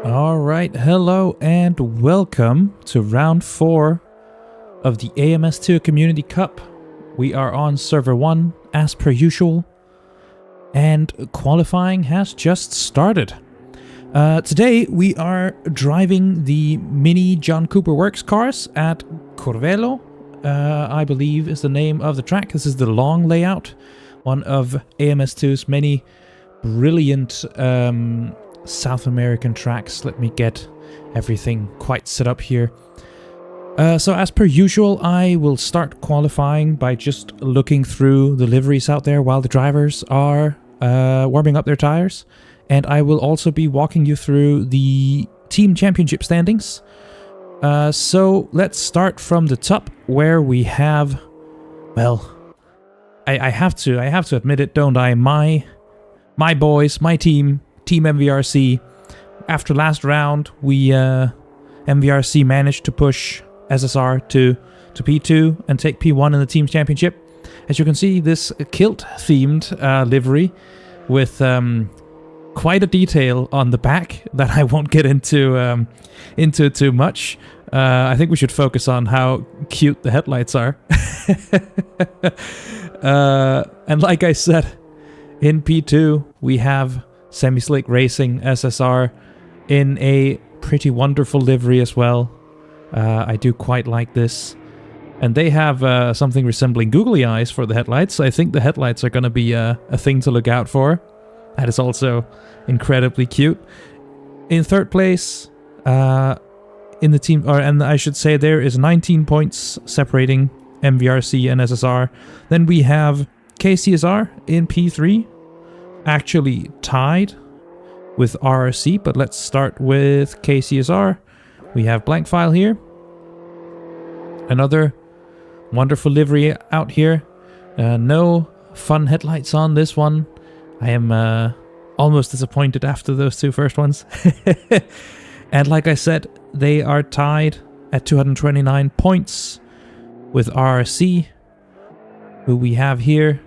All right, hello and welcome to round 4 of the AMS2 Community Cup. We are on server 1 as per usual, and qualifying has just started. Today we are driving the Mini John Cooper Works cars at Curvelo, I believe is the name of the track. This is the long layout, one of AMS2's many brilliant South American tracks. Let me get everything quite set up here. So as per usual, I will start qualifying by just looking through the liveries out there while the drivers are warming up their tires. And I will also be walking you through the team championship standings. So let's start from the top where we have, well, I have to admit it, don't I? My boys, my team MVRC. After last round, we MVRC managed to push SSR to P2 and take P1 in the team's championship. As you can see, this kilt-themed livery with quite a detail on the back that I won't get into too much. I think we should focus on how cute the headlights are. And like I said, in P2 we have Semi-Slick Racing SSR in a pretty wonderful livery as well. I do quite like this. And they have something resembling googly eyes for the headlights. I think the headlights are going to be a thing to look out for. That is also incredibly cute. In third place, in the team, and I should say there is 19 points separating MVRC and SSR. Then we have KCSR in P3. Actually tied with RRC, but let's start with KCSR. We have blank file here. Another wonderful livery out here. No fun headlights on this one. I am almost disappointed after those two first ones. And like I said, they are tied at 229 points with RRC, who we have here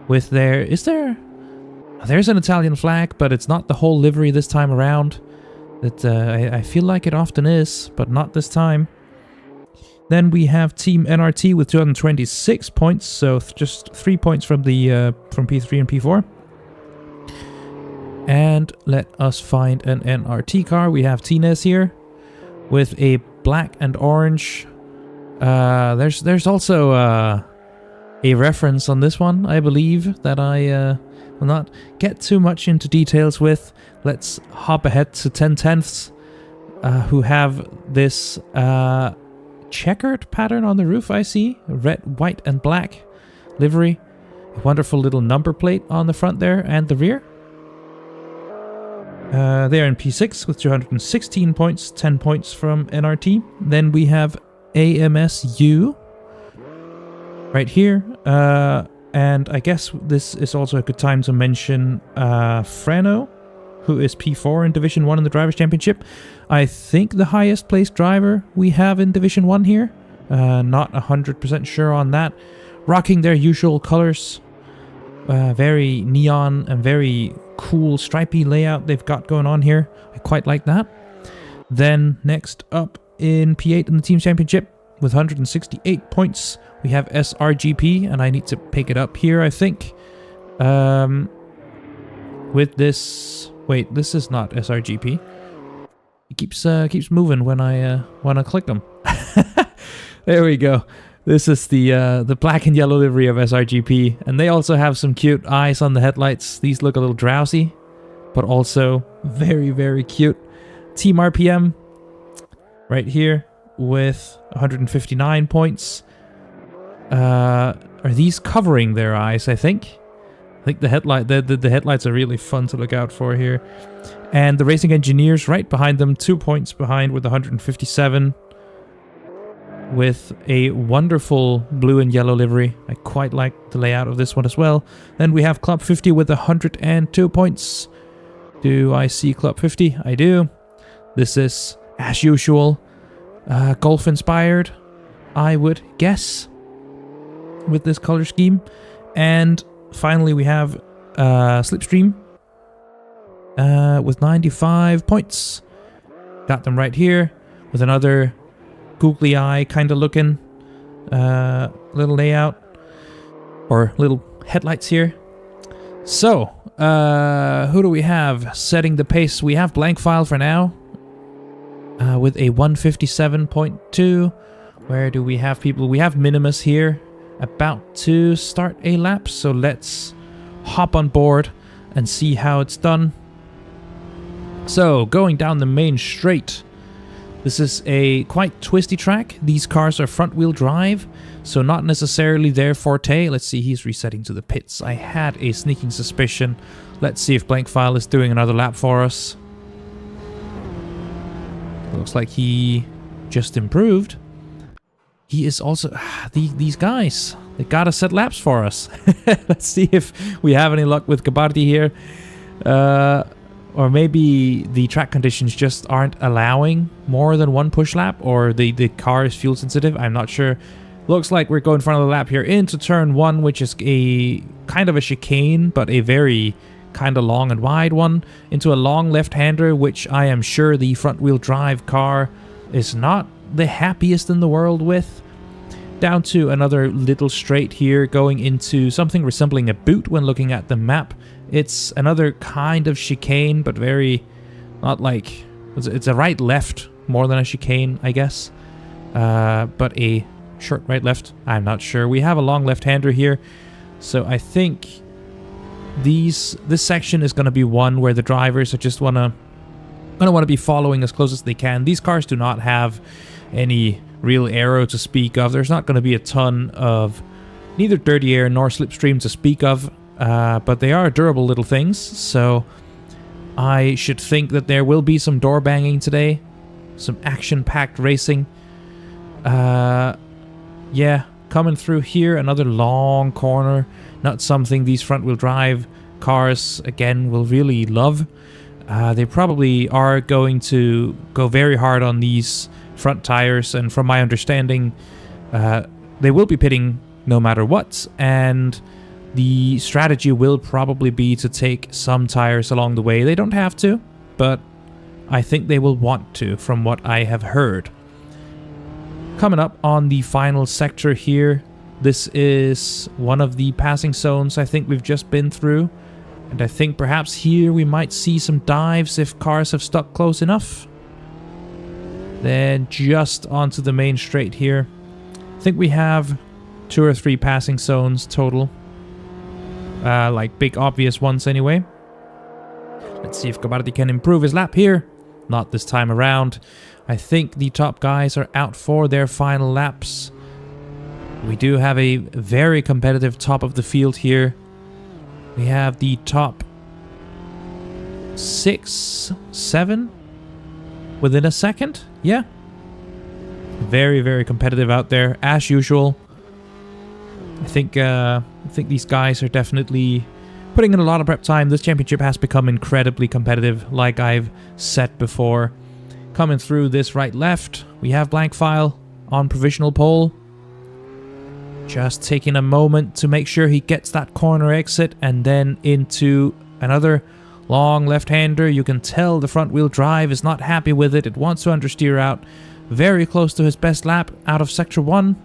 with their... There's an Italian flag, but it's not the whole livery this time around. That I feel like it often is, but not this time. Then we have Team NRT with 226 points, so just 3 points from the from P3 and P4. And let us find an NRT car. We have Tines here with a black and orange. There's also a reference on this one, I believe, that I will not get too much into details with. Let's hop ahead to 10/10ths, who have this checkered pattern on the roof, I see. Red, white, and black livery. A wonderful little number plate on the front there and the rear. They're in P6 with 216 points, 10 points from NRT. Then we have AMS2 right here. And I guess this is also a good time to mention Freno, who is P4 in Division 1 in the Drivers' Championship. I think the highest placed driver we have in Division 1 here. Not 100% sure on that. Rocking their usual colors. Very neon and very cool stripy layout they've got going on here. I quite like that. Then next up in P8 in the Team Championship with 168 points, we have SRGP, and I need to pick it up here, I think. With this... Wait, this is not SRGP. It keeps moving when I click them. There we go. This is the black and yellow livery of SRGP, and they also have some cute eyes on the headlights. These look a little drowsy, but also very, very cute. Team RPM right here with 159 points. Are these covering their eyes? I think the headlights are really fun to look out for here. And the Racing Engineers right behind them, 2 points behind with 157, with a wonderful blue and yellow livery. I quite like the layout of this one as well. Then we have Club 50 with 102 points. Do I see Club 50? I do. This is, as usual, golf inspired, I would guess, with this color scheme. And finally we have Slipstream with 95 points. Got them right here with another googly eye kind of looking little layout or little headlights here. So, who do we have setting the pace? We have blank file for now with a 157.2. Where do we have people? We have Minimus here about to start a lap. So let's hop on board and see how it's done. So going down the main straight. This is a quite twisty track. These cars are front wheel drive, so not necessarily their forte. Let's see, he's resetting to the pits. I had a sneaking suspicion. Let's see if blank file is doing another lap for us. Looks like he just improved. He is also... these guys, they gotta set laps for us. Let's see if we have any luck with Gabardi here. Or maybe the track conditions just aren't allowing more than one push lap, or the car is fuel sensitive. I'm not sure. Looks like we're going front of the lap here into turn 1, which is a kind of a chicane, but a very kind of long and wide one, into a long left-hander, which I am sure the front-wheel drive car is not the happiest in the world with. Down to another little straight here, going into something resembling a boot when looking at the map. It's another kind of chicane, but very, not like, it's a right-left more than a chicane, I guess. But a short right-left, I'm not sure. We have a long left-hander here, so I think this section is going to be one where the drivers are just want to be following as close as they can. These cars do not have any real aero to speak of. There's not going to be a ton of neither dirty air nor slipstream to speak of. But they are durable little things, so I should think that there will be some door banging today. Some action-packed racing. Yeah, coming through here, another long corner. Not something these front-wheel drive cars, again, will really love. They probably are going to go very hard on these front tires, and from my understanding, they will be pitting no matter what, and the strategy will probably be to take some tires along the way. They don't have to, but I think they will want to, from what I have heard. Coming up on the final sector here, this is one of the passing zones I think we've just been through, and I think perhaps here we might see some dives if cars have stuck close enough. Then just onto the main straight here. I think we have 2 or 3 passing zones total. Like big obvious ones anyway. Let's see if Gabardi can improve his lap here. Not this time around. I think the top guys are out for their final laps. We do have a very competitive top of the field here. We have the top 6, 7 within a second. Yeah. Very, very competitive out there, as usual. I think these guys are definitely putting in a lot of prep time. This championship has become incredibly competitive, like I've said before. Coming through this right-left, we have blank file on provisional pole. Just taking a moment to make sure he gets that corner exit, and then into another long left-hander. You can tell the front-wheel drive is not happy with it. It wants to understeer out. Very close to his best lap out of Sector 1.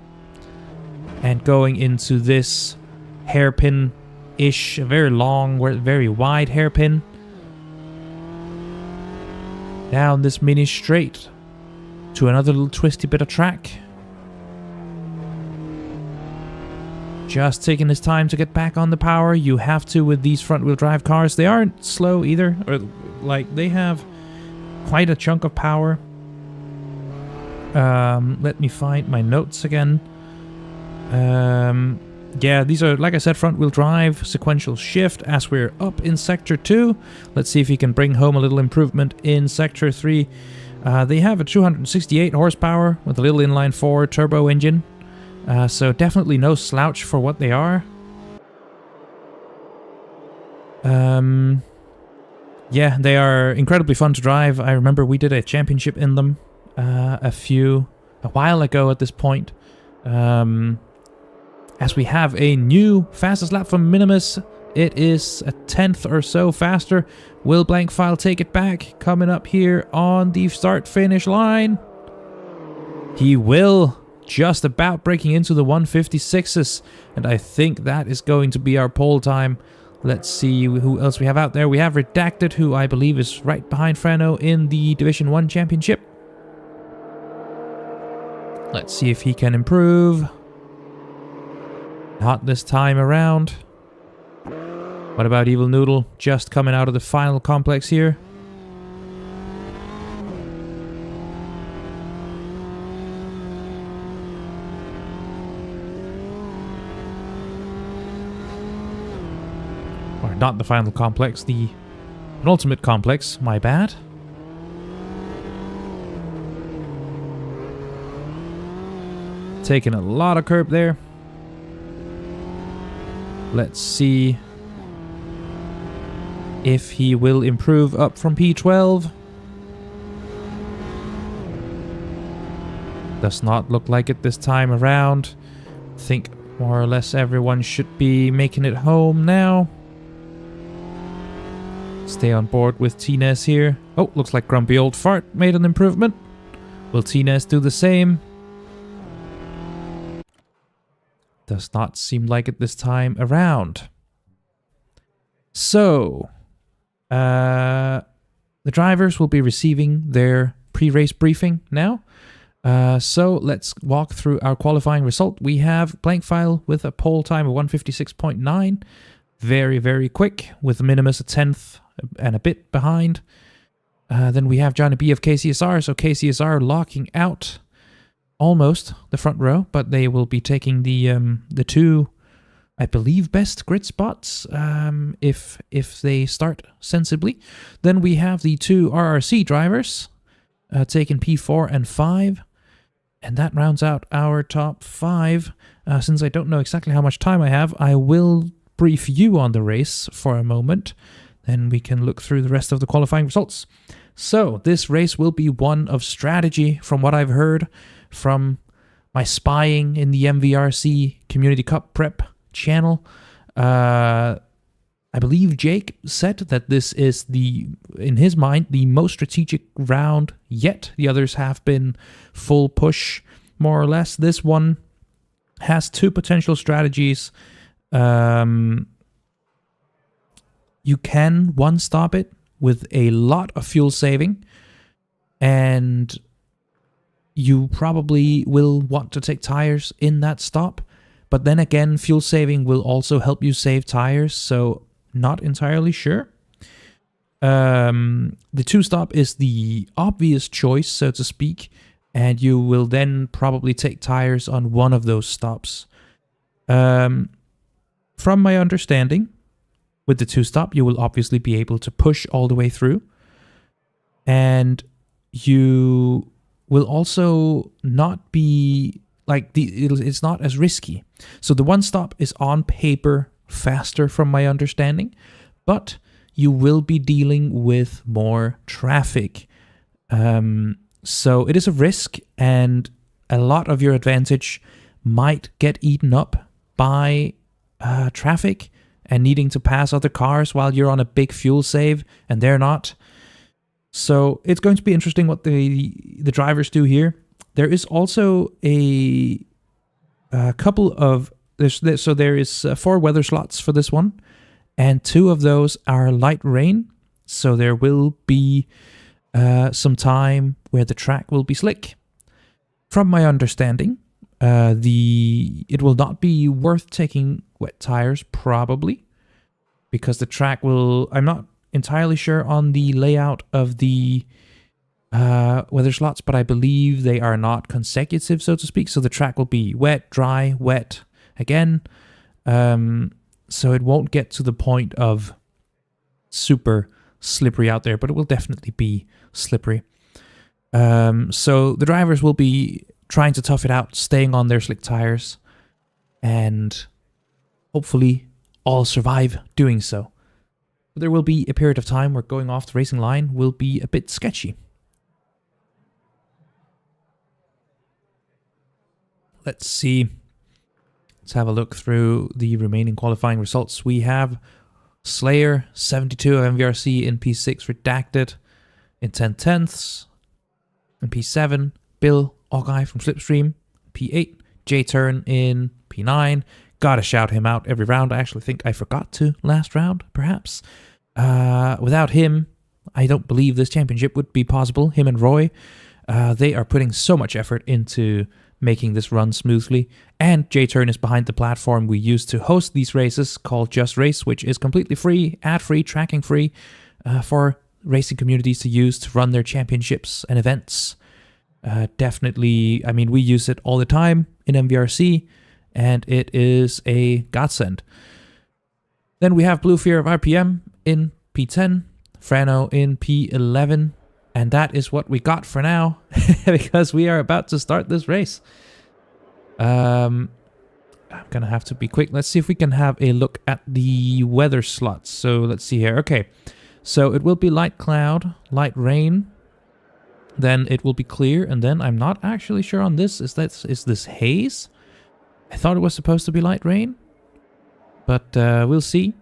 And going into this hairpin-ish, a very long, very wide hairpin. Down this mini straight to another little twisty bit of track. Just taking his time to get back on the power. You have to with these front-wheel drive cars. They aren't slow either, or like they have quite a chunk of power. Let me find my notes again. Yeah, these are, like I said, front-wheel drive, sequential shift as we're up in Sector 2. Let's see if he can bring home a little improvement in Sector 3. They have a 268 horsepower with a little inline-4 turbo engine. So definitely no slouch for what they are. Yeah, they are incredibly fun to drive. I remember we did a championship in them a while ago at this point. As we have a new fastest lap from Minimus It is a tenth or so faster. Will Blankfile take it back? Coming up here on the start-finish line. He will. Just about breaking into the 156s. And I think that is going to be our pole time. Let's see who else we have out there. We have Redacted, who I believe is right behind Frano in the Division 1 Championship. Let's see if he can improve. Not this time around. What about Evil Noodle? Just coming out of the final complex here. Or not the final complex, the penultimate complex, my bad. Taking a lot of curb there. Let's see if he will improve up from P12. Does not look like it this time around. I think more or less everyone should be making it home now. Stay on board with Tines here. Oh, looks like Grumpy Old Fart made an improvement. Will Tines do the same? Does not seem like it this time around. So, the drivers will be receiving their pre-race briefing now. So let's walk through our qualifying result. We have Blankfile with a pole time of 156.9. Very, very quick, with Minimus a tenth and a bit behind. Then we have Johnny B of KCSR. So KCSR locking out almost the front row, but they will be taking the two, I believe, best grid spots if they start sensibly. Then we have the two RRC drivers taking P4 and 5, and that rounds out our top 5. Since I don't know exactly how much time I have, I will brief you on the race for a moment. Then we can look through the rest of the qualifying results. So this race will be one of strategy, from what I've heard from my spying in the MVRC Community Cup prep channel. I believe Jake said that this is in his mind, the most strategic round yet. The others have been full push, more or less. This one has two potential strategies. You can one-stop it with a lot of fuel saving, and you probably will want to take tires in that stop. But then again, fuel saving will also help you save tires, so not entirely sure. The two-stop is the obvious choice, so to speak, and you will then probably take tires on one of those stops. From my understanding, with the two-stop, you will obviously be able to push all the way through, and you will also not be like it's not as risky. So the one stop is on paper faster from my understanding, but you will be dealing with more traffic. So it is a risk, and a lot of your advantage might get eaten up by traffic and needing to pass other cars while you're on a big fuel save and they're not. So it's going to be interesting what the drivers do here. There is also a couple of there is 4 weather slots for this one, and 2 of those are light rain. So there will be some time where the track will be slick. From my understanding, it will not be worth taking wet tires probably, because the track will. I'm not entirely sure on the layout of the weather slots, but I believe they are not consecutive, so to speak. So the track will be wet, dry, wet again. So it won't get to the point of super slippery out there, but it will definitely be slippery. So the drivers will be trying to tough it out, staying on their slick tires, and hopefully all survive doing so. But there will be a period of time where going off the racing line will be a bit sketchy. Let's see. Let's have a look through the remaining qualifying results. We have Slayer, 72 of MVRC in P6 redacted in 10/10ths. In P7, Bill Ogeye from Slipstream, P8, J-Turn in P9. Gotta shout him out every round. I actually think I forgot to last round, perhaps. Without him, I don't believe this championship would be possible. Him and Roy, they are putting so much effort into making this run smoothly. And J-Turn is behind the platform we use to host these races called Just Race, which is completely free, ad-free, tracking-free for racing communities to use to run their championships and events. Definitely, I mean, we use it all the time in MVRC, and it is a godsend. Then we have Blue Fear of RPM in P10, Frano in P11, and that is what we got for now, because we are about to start this race. I'm gonna have to be quick. Let's see if we can have a look at the weather slots. So let's see here. Okay, so it will be light cloud, light rain, then it will be clear, and then I'm not actually sure on this. Is this haze? I thought it was supposed to be light rain, but we'll see.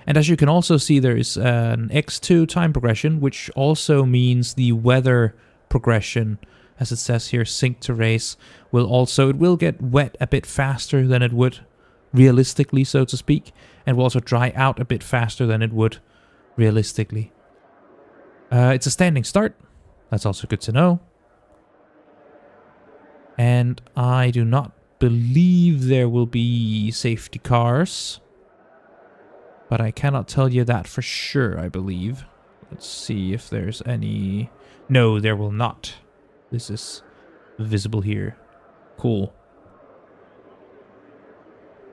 And as you can also see, there is an X2 time progression, which also means the weather progression, as it says here, sync to race, it will get wet a bit faster than it would realistically, so to speak, and will also dry out a bit faster than it would realistically. It's a standing start. That's also good to know. And I do not believe there will be safety cars, but I cannot tell you that for sure, I believe. Let's see if there's any... No, there will not. This is visible here. Cool.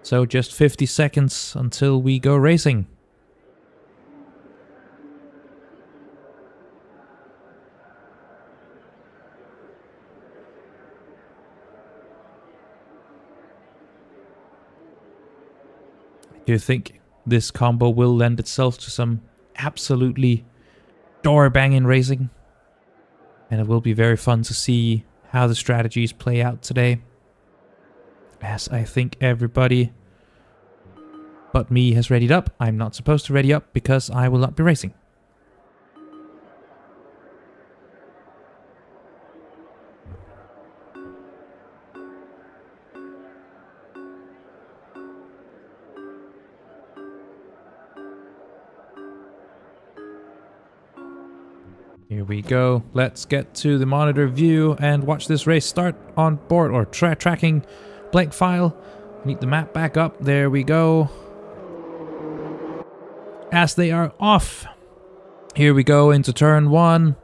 So just 50 seconds until we go racing. Do you think this combo will lend itself to some absolutely door-banging racing? And it will be very fun to see how the strategies play out today. As I think everybody but me has readied up. I'm not supposed to ready up because I will not be racing. Here we go. Let's get to the monitor view and watch this race start on board or tracking blank file. Need the map back up. There we go. As they are off. Here we go into turn 1.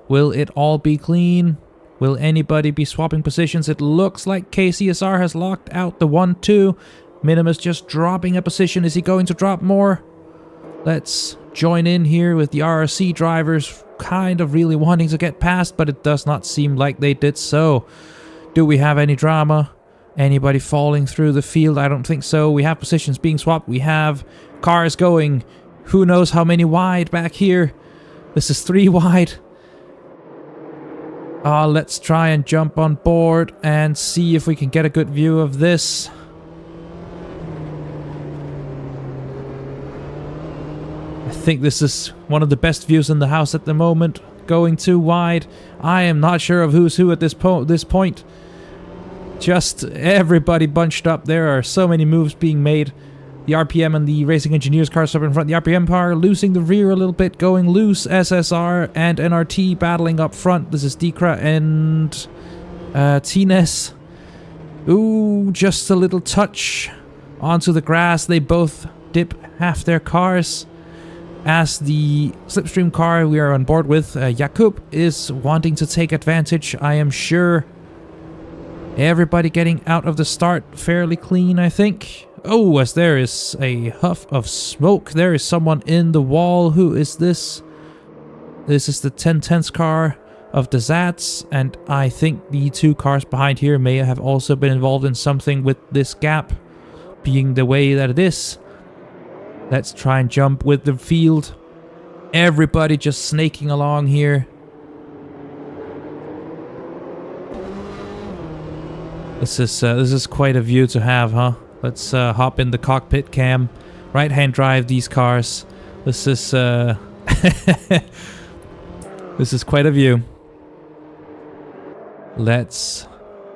Will it all be clean? Will anybody be swapping positions? It looks like KCSR has locked out the 1-2. Minimus just dropping a position. Is he going to drop more? Let's join in here with the RRC drivers kind of really wanting to get past, but it does not seem like they did so. Do we have any drama? Anybody falling through the field? I don't think so. We have positions being swapped. We have cars going. Who knows how many wide back here? This is 3 wide. Let's try and jump on board and see if we can get a good view of this. I think this is one of the best views in the house at the moment. Going too wide. I am not sure of who's who at this point. Just everybody bunched up. There are so many moves being made. The RPM and the Racing Engineers cars up in front. The RPM car losing the rear a little bit. Going loose. SSR and NRT battling up front. This is Dekra and Tines. Ooh, just a little touch onto the grass. They both dip half their cars. As the Slipstream car we are on board with, Jakub, is wanting to take advantage, I am sure. Everybody getting out of the start fairly clean, I think. Oh, as there is a huff of smoke. There is someone in the wall. Who is this? This is the 10/10 car of the Zats, and I think the 2 cars behind here may have also been involved in something with this gap being the way that it is. Let's try and jump with the field. Everybody just snaking along here. This is quite a view to have, huh? Let's hop in the cockpit cam. right-hand drive these cars. This is this is quite a view. Let's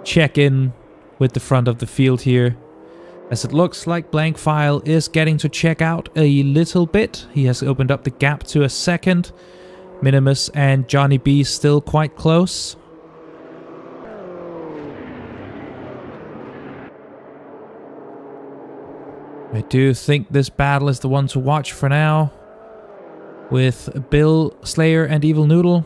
check in with the front of the field here, as it looks like Blank File is getting to check out a little bit. He has opened up the gap to a second. Minimus and Johnny B still quite close. I do think this battle is the one to watch for now, with Bill, Slayer and Evil Noodle.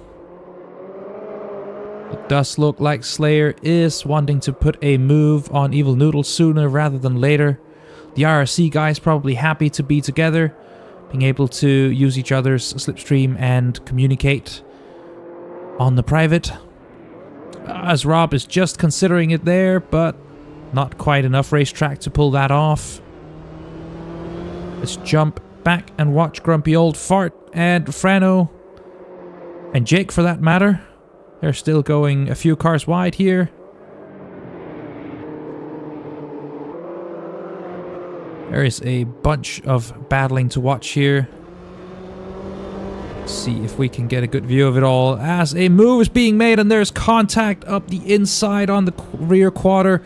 It does look like Slayer is wanting to put a move on Evil Noodle sooner rather than later. The RRC guys probably happy to be together, being able to use each other's slipstream and communicate on the private. As Rob is just considering it there, but not quite enough racetrack to pull that off. Let's jump back and watch Grumpy Old Fart and Frano, and Jake for that matter. They're still going a few cars wide here. There is a bunch of battling to watch here. Let's see if we can get a good view of it all, as a move is being made and there's contact up the inside on the rear quarter.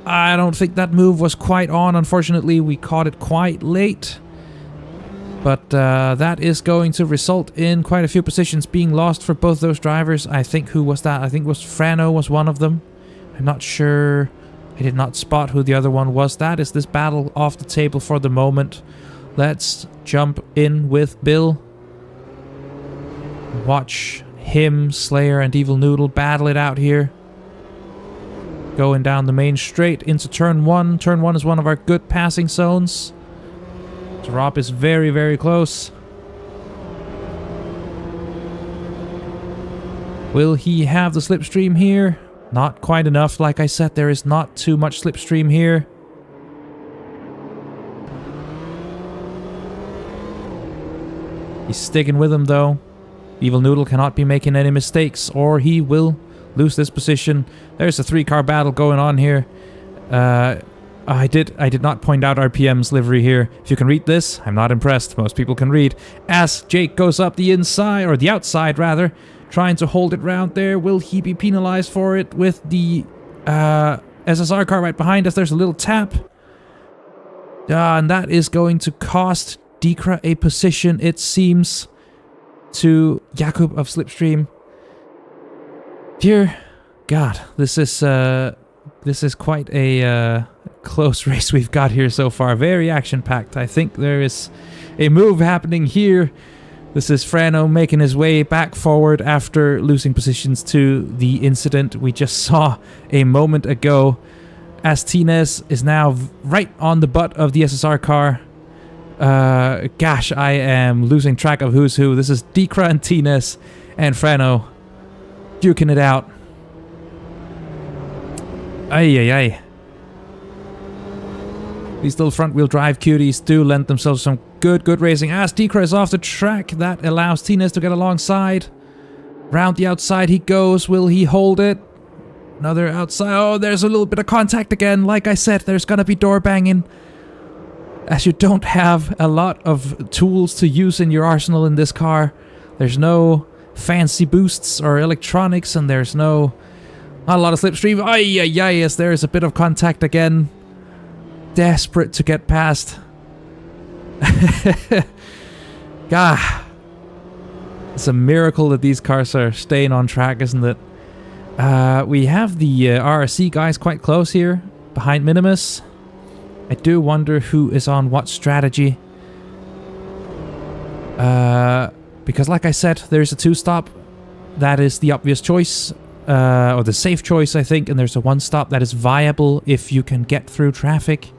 I don't think that move was quite on. Unfortunately, we caught it quite late. But that is going to result in quite a few positions being lost for both those drivers. I think, who was that? I think it was Frano was one of them. I'm not sure. I did not spot who the other one was. That is this battle off the table for the moment. Let's jump in with Bill. Watch him, Slayer and Evil Noodle battle it out here. Going down the main straight into turn 1. Turn 1 is one of our good passing zones. Rob is very, very close. Will he have the slipstream here? Not quite enough. Like I said, there is not too much slipstream here. He's sticking with him though. Evil Noodle cannot be making any mistakes or he will lose this position. There's a 3-car battle going on here. I did not point out RPM's livery here. If you can read this, I'm not impressed. Most people can read. As Jake goes up the inside, or the outside rather, trying to hold it round there. Will he be penalized for it with the SSR car right behind us? There's a little tap. And that is going to cost Dekra a position, it seems, to Jakub of Slipstream. Dear God, this is quite a close race we've got here so far. Very action-packed. I think there is a move happening here. This is Frano making his way back forward after losing positions to the incident we just saw a moment ago. As Tines is now right on the butt of the SSR car. Gosh, I am losing track of who's who. This is Dekra and Tines and Frano duking it out. Ay. These little front-wheel drive cuties do lend themselves some good racing. As Dekra is off the track, that allows Tines to get alongside. Round the outside he goes. Will he hold it? Another outside. Oh, there's a little bit of contact again. Like I said, there's gonna be door banging. As you don't have a lot of tools to use in your arsenal in this car. There's no fancy boosts or electronics, and there's not a lot of slipstream. Ay, yes, there is a bit of contact again. Desperate to get past. God. It's a miracle that these cars are staying on track, isn't it? We have the RRC guys quite close here, behind Minimus. I do wonder who is on what strategy. Because like I said, there's a 2-stop. That is the obvious choice. Or the safe choice, I think. And there's a 1-stop that is viable if you can get through traffic.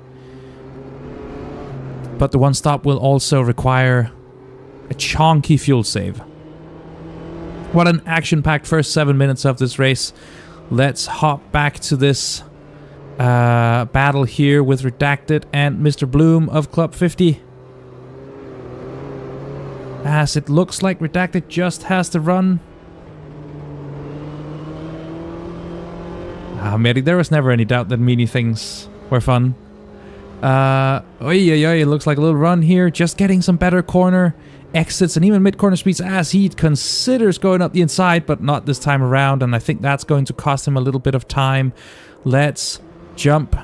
But the 1-stop will also require a chonky fuel save. What an action-packed first 7 minutes of this race. Let's hop back to this battle here with Redacted and Mr. Bloom of Club 50. As it looks like Redacted just has to run. Mary, there was never any doubt that Mini things were fun. It looks like a little run here. Just getting some better corner exits and even mid-corner speeds as he considers going up the inside, but not this time around. And I think that's going to cost him a little bit of time. Let's jump.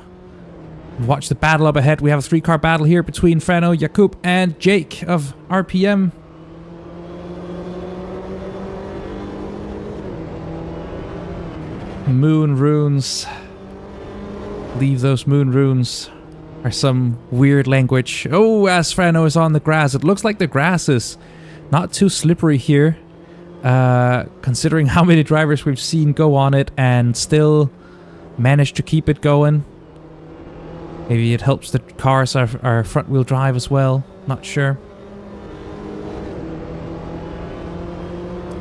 Watch the battle up ahead. We have a 3-car battle here between Freno, Jakub, and Jake of RPM. Moon runes. Leave those moon runes. Or some weird language. Oh, as Freno is on the grass. It looks like the grass is not too slippery here. Considering how many drivers we've seen go on it and still manage to keep it going. Maybe it helps the cars are front wheel drive as well. Not sure.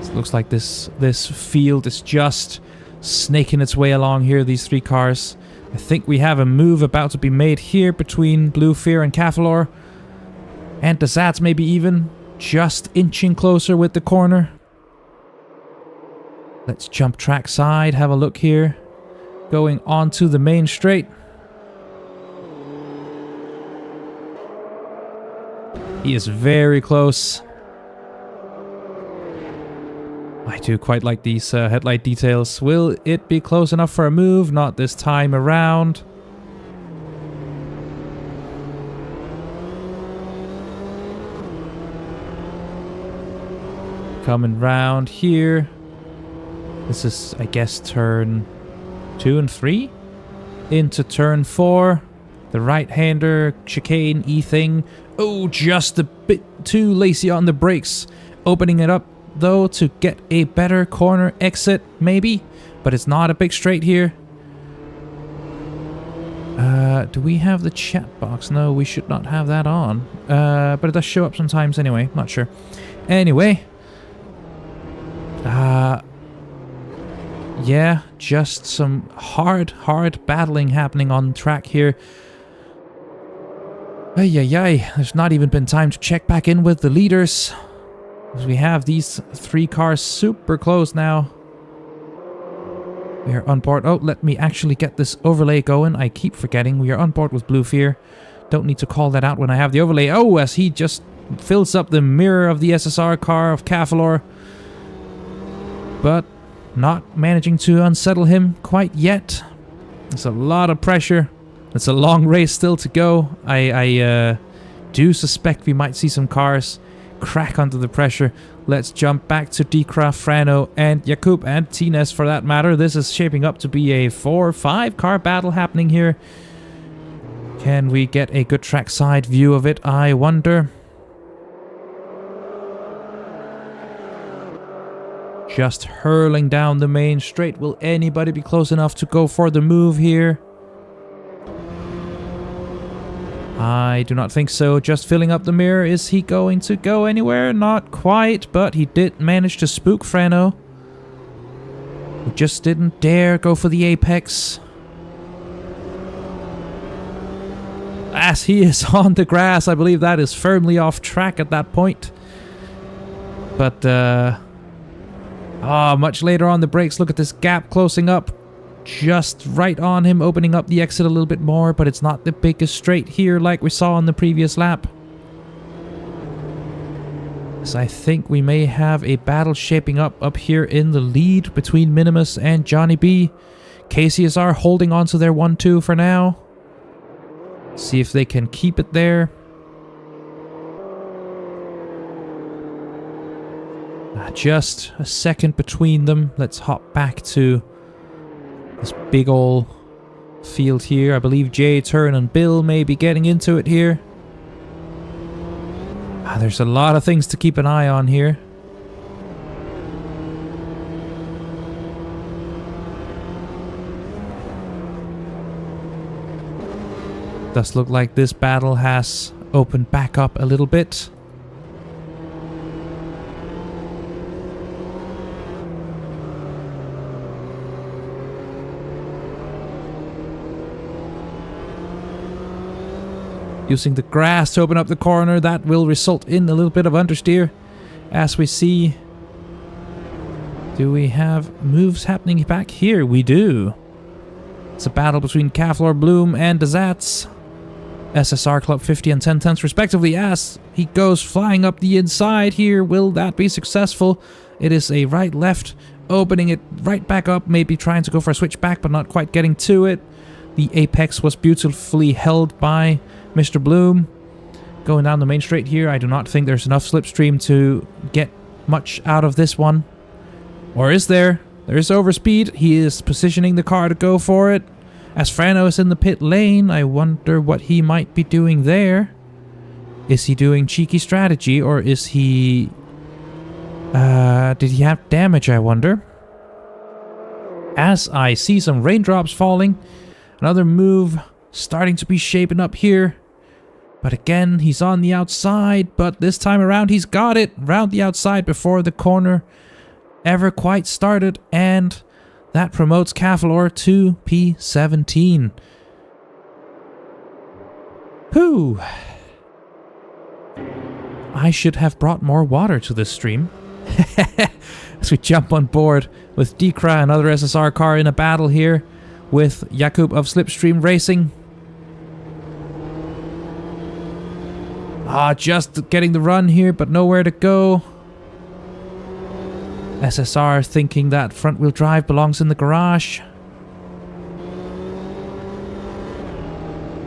It looks like this field is just snaking its way along here, these 3 cars. I think we have a move about to be made here between Blue Fear and Cavalier. And the Zats maybe even just inching closer with the corner. Let's jump track side, have a look here. Going onto the main straight. He is very close. I do quite like these headlight details. Will it be close enough for a move? Not this time around. Coming round here. This is, I guess, turn 2 and 3. Into turn 4. The right-hander chicane E-thing. Oh, just a bit too lazy on the brakes. Opening it up, though, to get a better corner exit, maybe. But it's not a big straight here. Do we have the chat box? No, we should not have that on. But it does show up sometimes anyway. Not sure. Anyway. Yeah, just some hard battling happening on track here. There's not even been time to check back in with the leaders. We have these 3 cars super close now. We are on board. Oh, let me actually get this overlay going. I keep forgetting. We are on board with Blue Fear. Don't need to call that out when I have the overlay. Oh, as he just fills up the mirror of the SSR car of Cavalier. But not managing to unsettle him quite yet. There's a lot of pressure. It's a long race still to go. I do suspect we might see some cars crack under the pressure. Let's jump back to Dikra, Freno, and Jakub, and Tines for that matter. This is shaping up to be a 4 or 5 car battle happening here. Can we get a good trackside view of it, I wonder? Just hurling down the main straight. Will anybody be close enough to go for the move here? I do not think so. Just filling up the mirror. Is he going to go anywhere? Not quite, but he did manage to spook Freno. He just didn't dare go for the apex. As he is on the grass, I believe that is firmly off track at that point. But, much later on the brakes. Look at this gap closing up. Just right on him, opening up the exit a little bit more, but it's not the biggest straight here like we saw on the previous lap. So I think we may have a battle shaping up here in the lead between Minimus and Johnny B. KCSR holding on to their 1-2 for now. See if they can keep it there. Just a second between them. Let's hop back to this big ol' field here. I believe Jay, Turn, and Bill may be getting into it here. There's a lot of things to keep an eye on here. Does look like this battle has opened back up a little bit. Using the grass to open up the corner, that will result in a little bit of understeer, as we see. Do we have moves happening back here? We do. It's a battle between Cavalier, Bloom, and the Zats. SSR Club 50 and 10 tenths respectively as he goes flying up the inside here. Will that be successful? It is a right-left, opening it right back up, maybe trying to go for a switch back, but not quite getting to it. The apex was beautifully held by Mr. Bloom. Going down the main straight here, I do not think there's enough slipstream to get much out of this one. Or is there? There is overspeed. He is positioning the car to go for it. As Frano is in the pit lane, I wonder what he might be doing there. Is he doing cheeky strategy, or is he... did he have damage, I wonder? As I see some raindrops falling, another move starting to be shaping up here. But again, he's on the outside, but this time around he's got it. Round the outside before the corner ever quite started, and that promotes Cavalier to P17. Whew. I should have brought more water to this stream. As we jump on board with Dikra, another SSR car in a battle here with Jakub of Slipstream Racing. Just getting the run here, but nowhere to go. SSR thinking that front-wheel drive belongs in the garage.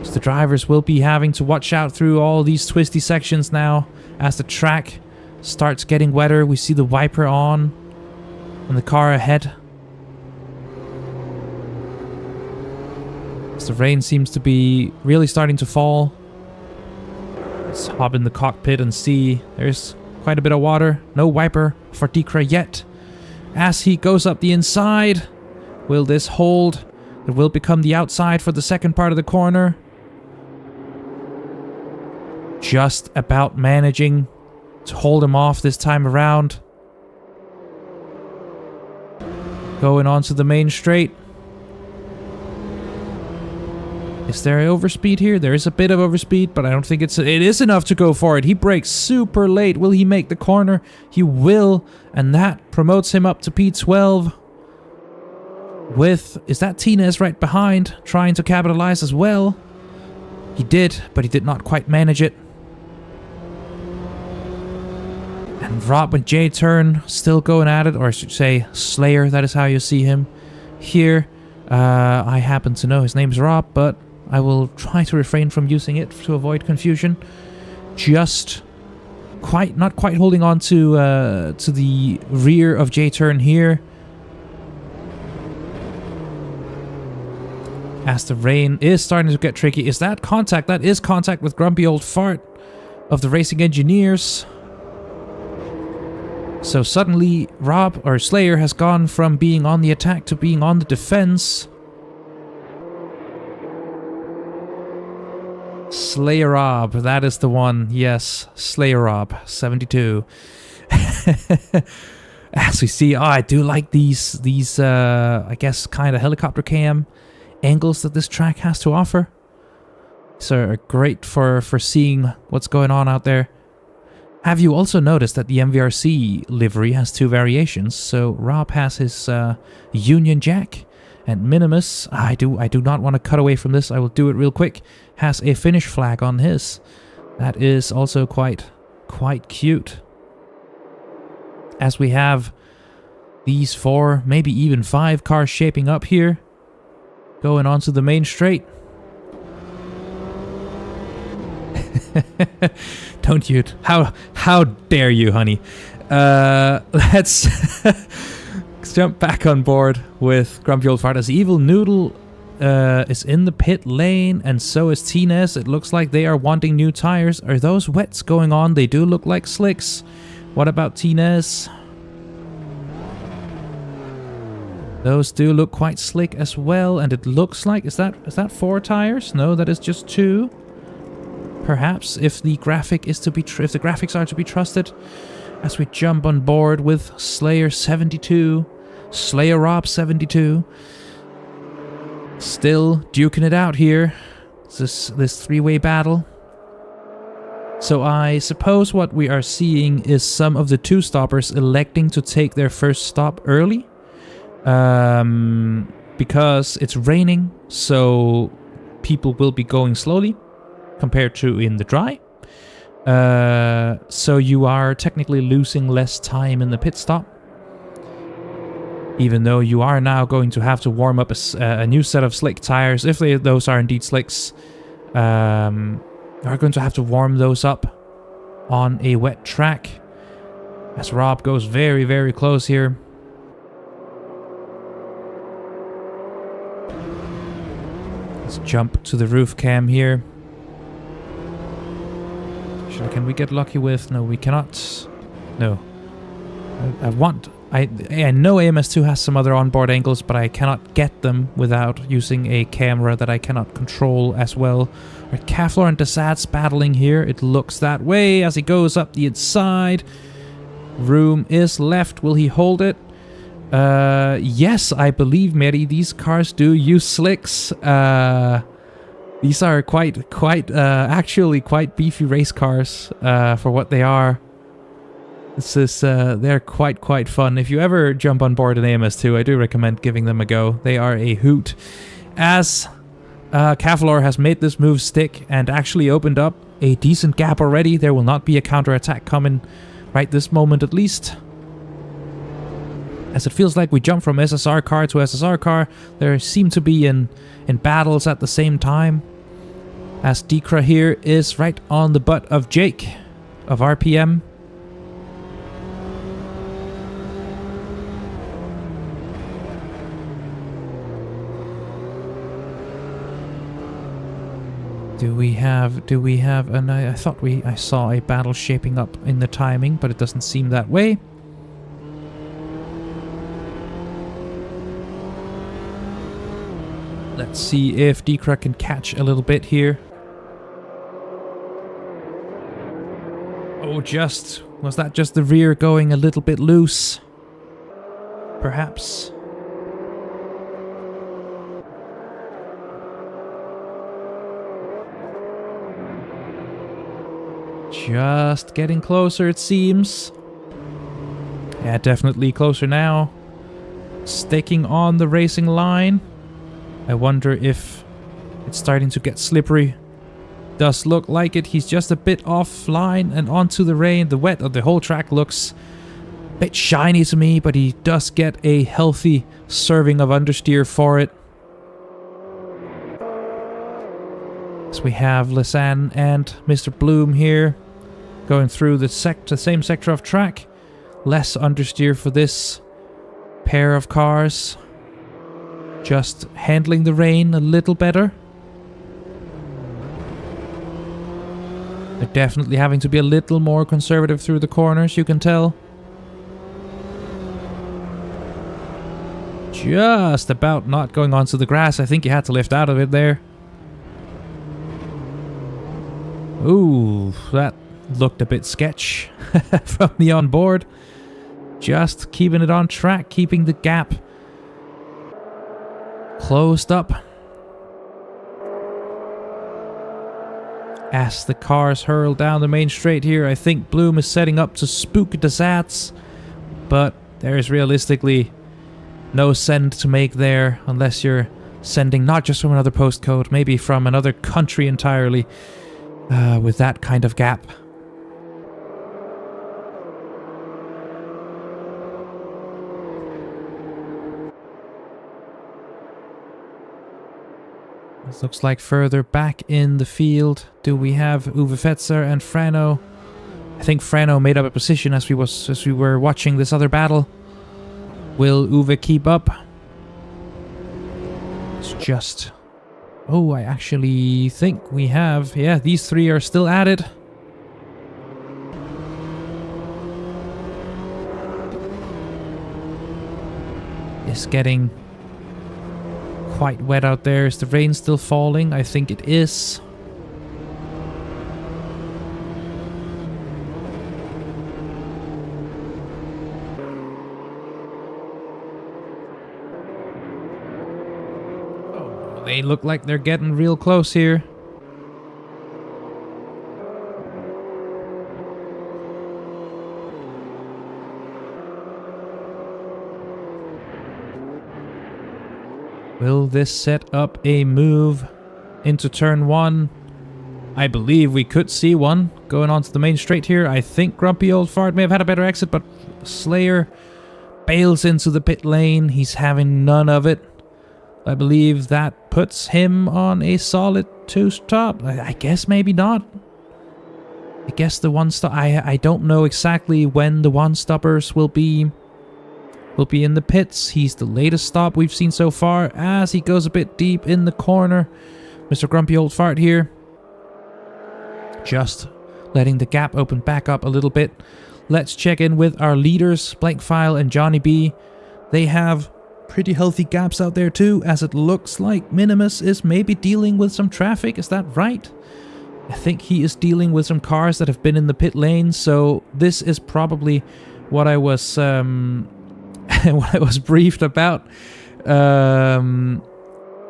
So the drivers will be having to watch out through all these twisty sections now as the track starts getting wetter. We see the wiper on the car ahead. As the rain seems to be really starting to fall. Let's hop in the cockpit and see. There's quite a bit of water. No wiper for Dikra yet. As he goes up the inside, will this hold? It will become the outside for the second part of the corner. Just about managing to hold him off this time around. Going on to the main straight. Is there overspeed here? There is a bit of overspeed, but I don't think it is enough to go for it. He brakes super late. Will he make the corner? He will, and that promotes him up to P12. With, is that Tinez right behind, trying to capitalize as well? He did, but he did not quite manage it. And Rob and J-Turn still going at it, or I should say Slayer, that is how you see him here. I happen to know his name's Rob, but I will try to refrain from using it to avoid confusion. Just not quite holding on to the rear of J-Turn here. As the rain is starting to get tricky. Is that contact? That is contact with Grumpy Old Fart of the Racing Engineers. So suddenly Rob, or Slayer, has gone from being on the attack to being on the defense. Slayer Rob, that is the one. Yes, Slayer Rob, 72. As we see, I do like these I guess, kind of helicopter cam angles that this track has to offer. So great for seeing what's going on out there. Have you also noticed that the MVRC livery has two variations? So Rob has his Union Jack, and Minimus, I do not want to cut away from this, I will do it real quick, has a Finnish flag on his. That is also quite cute. As we have these 4, maybe even 5 cars shaping up here, going onto the main straight. Don't you? How dare you, honey? Let's jump back on board with Grumpy Old Fart as Evil Noodle is in the pit lane, and so is Tinez. It looks like they are wanting new tires. Are those wets going on? They do look like slicks. What about Tinez? Those do look quite slick as well, and it looks like, is that 4 tires? No, that is just 2. Perhaps if the graphic is to be if the graphics are to be trusted. As we jump on board with Slayer 72, Slayer Rob 72, still duking it out here. This 3-way battle. So I suppose what we are seeing is some of the 2-stoppers electing to take their first stop early. Because it's raining, so people will be going slowly. compared to in the dry. So you are technically losing less time in the pit stop. Even though you are now going to have to warm up a new set of slick tires, if those are indeed slicks. You are going to have to warm those up on a wet track. As Rob goes very, very close here. Let's jump to the roof cam here. Can we get lucky with... No, we cannot. No. I know AMS2 has some other onboard angles, but I cannot get them without using a camera that I cannot control as well. Our Kaflor and Desat's battling here. It looks that way as he goes up the inside. Room is left. Will he hold it? Yes, I believe, Mary, these cars do use slicks. These are actually quite beefy race cars for what they are. This is, they're quite fun. If you ever jump on board an AMS2, I do recommend giving them a go. They are a hoot. As Kavlar has made this move stick and actually opened up a decent gap already, there will not be a counterattack coming right this moment at least. As it feels like we jump from SSR car to SSR car, there seem to be in battles at the same time. As Dekra here is right on the butt of Jake of RPM. Do we have and I thought I saw a battle shaping up in the timing, but it doesn't seem that way. Let's see if Dekra can catch a little bit here. Oh, was that just the rear going a little bit loose? Perhaps. Just getting closer, it seems. Yeah, definitely closer now. Sticking on the racing line. I wonder if it's starting to get slippery. Does look like it. He's just a bit offline and onto the rain. The wet of the whole track looks a bit shiny to me, but he does get a healthy serving of understeer for it. So we have Lisanne and Mr. Bloom here going through the same sector of track. Less understeer for this pair of cars. Just handling the rain a little better. They're definitely having to be a little more conservative through the corners, you can tell. Just about not going onto the grass. I think he had to lift out of it there. Ooh, that looked a bit sketch from the onboard. Just keeping it on track, keeping the gap closed up. As the cars hurl down the main straight here, I think Bloom is setting up to spook the Sats, but there is realistically no send to make there unless you're sending not just from another postcode, maybe from another country entirely, with that kind of gap. It looks like further back in the field, do we have Uwe Fetzer and Frano? I think Frano made up a position as we were watching this other battle. Will Uwe keep up? It's just... Oh, I actually think we have... Yeah, these three are still at it. It's getting quite wet out there. Is the rain still falling? I think it is. Oh, they look like they're getting real close here. Will this set up a move into turn one? I believe we could see one going onto the main straight here. I think Grumpy Old Fart may have had a better exit, but Slayer bails into the pit lane. He's having none of it. I believe that puts him on a solid 2-stop. I guess maybe not. I guess the one-stop... I don't know exactly when the one-stoppers will be in the pits. He's the latest stop we've seen so far as he goes a bit deep in the corner. Mr. Grumpy Old Fart here. Just letting the gap open back up a little bit. Let's check in with our leaders, Blankfile and Johnny B. They have pretty healthy gaps out there too, as it looks like Minimus is maybe dealing with some traffic. Is that right? I think he is dealing with some cars that have been in the pit lane, so this is probably what I was what I was briefed about,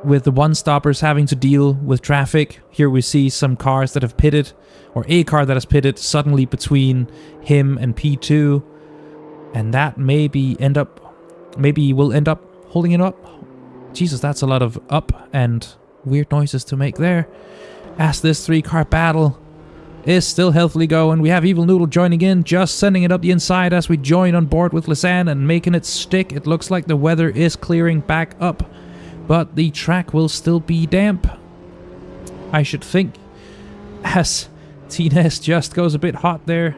with the one-stoppers having to deal with traffic. Here we see some cars that have pitted, or a car that has pitted suddenly between him and P2, and that maybe will end up holding it up. Jesus, that's a lot of up and weird noises to make there. As this 3-car battle is still healthily going, we have Evil Noodle joining in, just sending it up the inside as we join on board with Lisanne and making it stick. It looks like the weather is clearing back up, but the track will still be damp, I should think, as T-Nest just goes a bit hot there.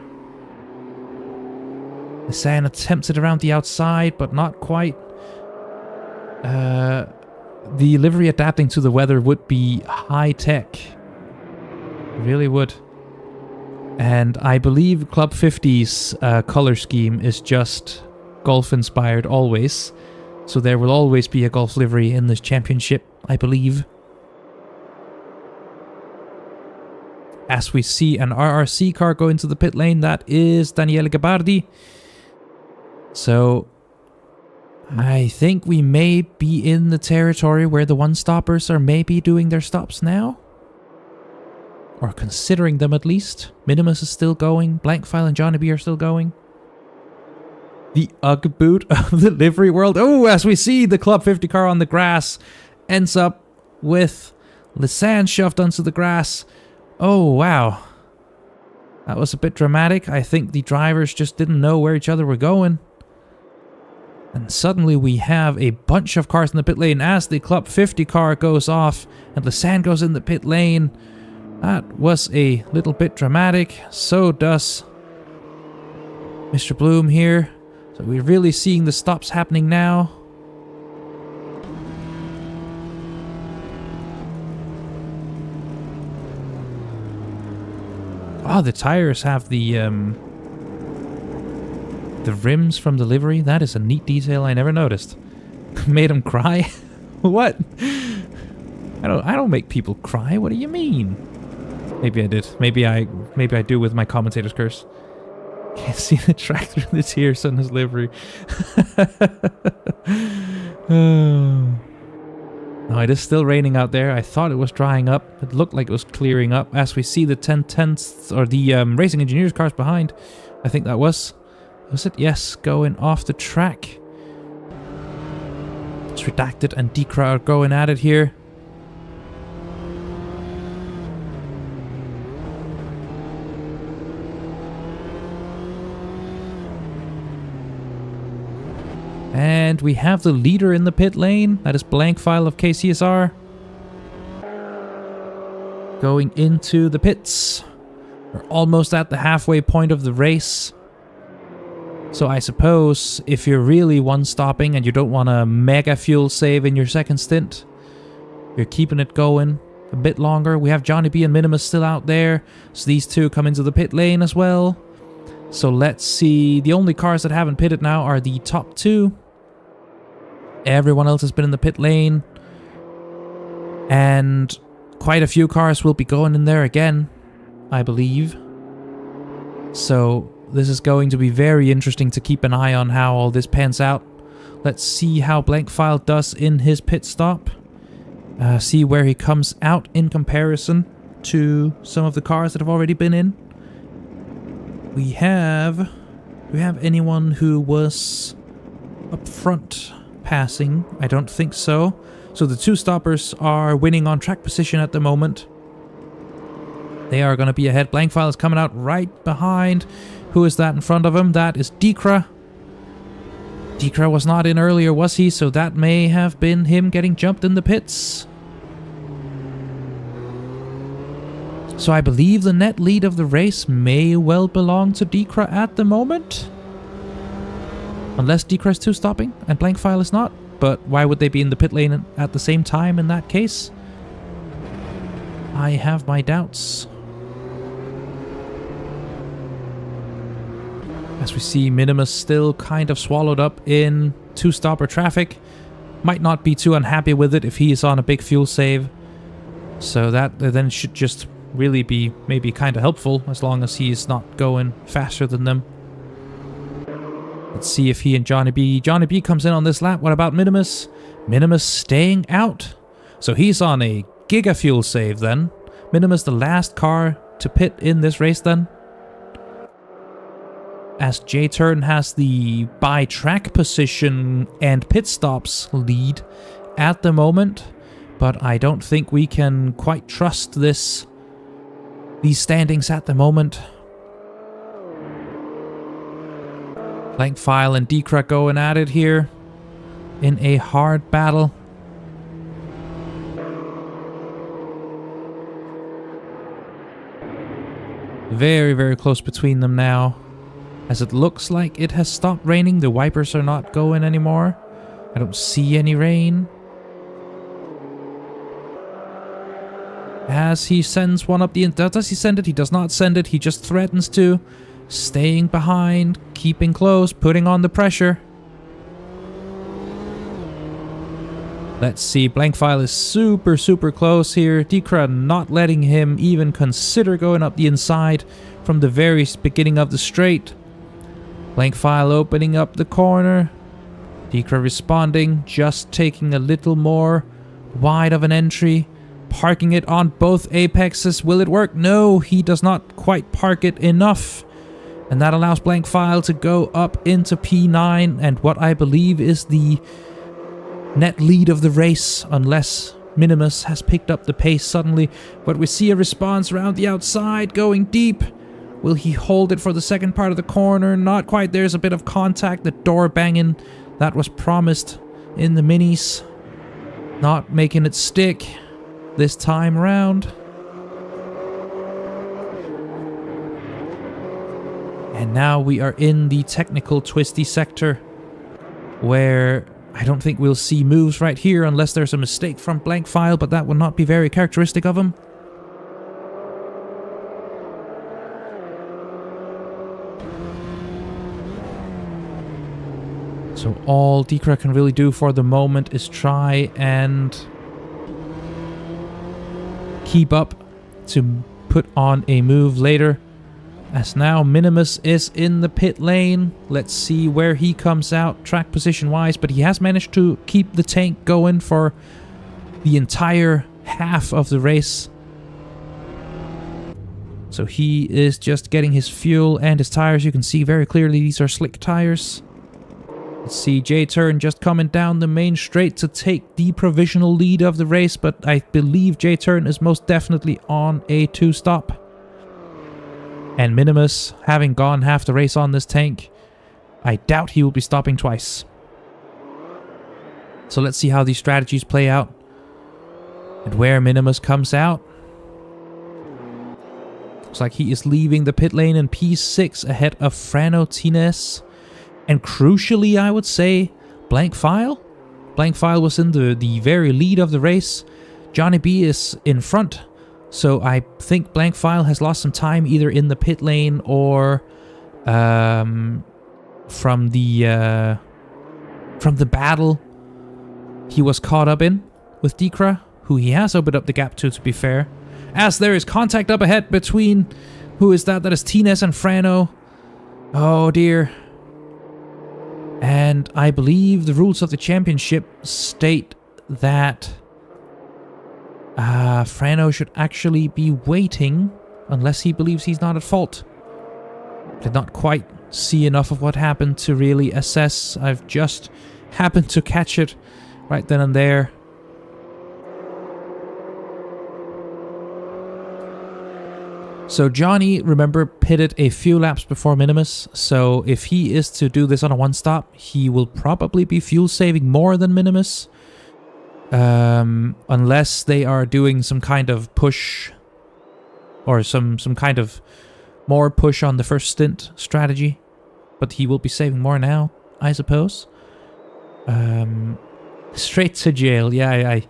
Lisanne attempts it around the outside, but not quite. The livery adapting to the weather would be high-tech. It really would. And I believe Club 50's color scheme is just golf-inspired always. So there will always be a golf livery in this championship, I believe. As we see an RRC car go into the pit lane, that is Daniele Gabardi. So I think we may be in the territory where the one-stoppers are maybe doing their stops now. Or considering them at least. Minimus is still going. Blankfile and Johnny B are still going. The Ugg boot of the livery world. Oh, as we see the Club 50 car on the grass ends up with Lisanne shoved onto the grass. Oh, wow. That was a bit dramatic. I think the drivers just didn't know where each other were going. And suddenly we have a bunch of cars in the pit lane as the Club 50 car goes off and Lisanne goes in the pit lane. That was a little bit dramatic. So does Mr. Bloom here. So we're really seeing the stops happening now. Oh, the tires have the rims from the livery. That is a neat detail I never noticed. Made them cry? What? I don't make people cry. What do you mean? Maybe I did. Maybe I do with my commentator's curse. Can't see the track through the tears on his livery. Oh. No, it is still raining out there. I thought it was drying up. It looked like it was clearing up as we see the 10/10 or the Racing Engineers cars behind. I think that was it? Yes, going off the track. It's Redacted and Decra are going at it here. And we have the leader in the pit lane. That is Blankfile of KCSR. Going into the pits. We're almost at the halfway point of the race. So I suppose if you're really one-stopping and you don't want a mega fuel save in your second stint, you're keeping it going a bit longer. We have Johnny B and Minimus still out there. So these two come into the pit lane as well. So let's see. The only cars that haven't pitted now are the top two. Everyone else has been in the pit lane. And quite a few cars will be going in there again, I believe. So this is going to be very interesting to keep an eye on how all this pans out. Let's see how Blankfile does in his pit stop. See where he comes out in comparison to some of the cars that have already been in. Do we have anyone who was up front passing? I don't think so. So the two stoppers are winning on track position at the moment. They are going to be ahead. Blankfile is coming out right behind. Who is that in front of him? That is Dekra. Dekra was not in earlier, was he? So that may have been him getting jumped in the pits. So I believe the net lead of the race may well belong to Dekra at the moment. Unless Dekra is 2-stopping and Blankfile is not. But why would they be in the pit lane at the same time in that case? I have my doubts. As we see, Minimus still kind of swallowed up in 2-stopper traffic. Might not be too unhappy with it if he is on a big fuel save. So that then should just really be maybe kind of helpful as long as he's not going faster than them. Let's see if he and Johnny B. Johnny B comes in on this lap. What about Minimus? Minimus staying out. So he's on a giga fuel save then. Minimus the last car to pit in this race then. As J-Turn has the by track position and pit stops lead at the moment. But I don't think we can quite trust these standings at the moment. Blankfile and Dekra going at it here in a hard battle. Very, very close between them now. As it looks like it has stopped raining. The wipers are not going anymore. I don't see any rain. As he sends one up the... Does he send it? He does not send it. He just threatens to. Staying behind. Keeping close. Putting on the pressure. Let's see. Blankfile is super, super close here. Dekra not letting him even consider going up the inside from the very beginning of the straight. Blankfile opening up the corner. Dekra responding. Just taking a little more wide of an entry. Parking it on both apexes. Will it work? No, he does not quite park it enough. And that allows Blankfile to go up into P9 and what I believe is the net lead of the race, unless Minimus has picked up the pace suddenly. But we see a response around the outside going deep. Will he hold it for the second part of the corner? Not quite. There's a bit of contact. The door banging that was promised in the minis. Not making it stick this time around. And now we are in the technical twisty sector where I don't think we'll see moves right here unless there's a mistake from Blankfile, but that will not be very characteristic of him. So all Dekra can really do for the moment is try and keep up to put on a move later. As now Minimus is in the pit lane. Let's see where he comes out track position wise, but he has managed to keep the tank going for the entire half of the race. So he is just getting his fuel and his tires. You can see very clearly these are slick tires. Let's see, J-Turn just coming down the main straight to take the provisional lead of the race, but I believe J-Turn is most definitely on a 2-stop. And Minimus, having gone half the race on this tank, I doubt he will be stopping twice. So let's see how these strategies play out. And where Minimus comes out. Looks like he is leaving the pit lane in P6 ahead of Frano Tines. And crucially, I would say, Blankfile. Blankfile was in the very lead of the race. Johnny B is in front. So I think Blankfile has lost some time either in the pit lane or from the battle he was caught up in with Dekra, who he has opened up the gap to be fair. As there is contact up ahead between, who is that? That is Tines and Frano. Oh dear. And I believe the rules of the championship state that Frano should actually be waiting unless he believes he's not at fault. Did not quite see enough of what happened to really assess. I've just happened to catch it right then and there. So Johnny, remember, pitted a few laps before Minimus, so if he is to do this on a one-stop, he will probably be fuel-saving more than Minimus. Unless they are doing some kind of push, or some kind of more push on the first stint strategy. But he will be saving more now, I suppose. Straight to jail, yeah, I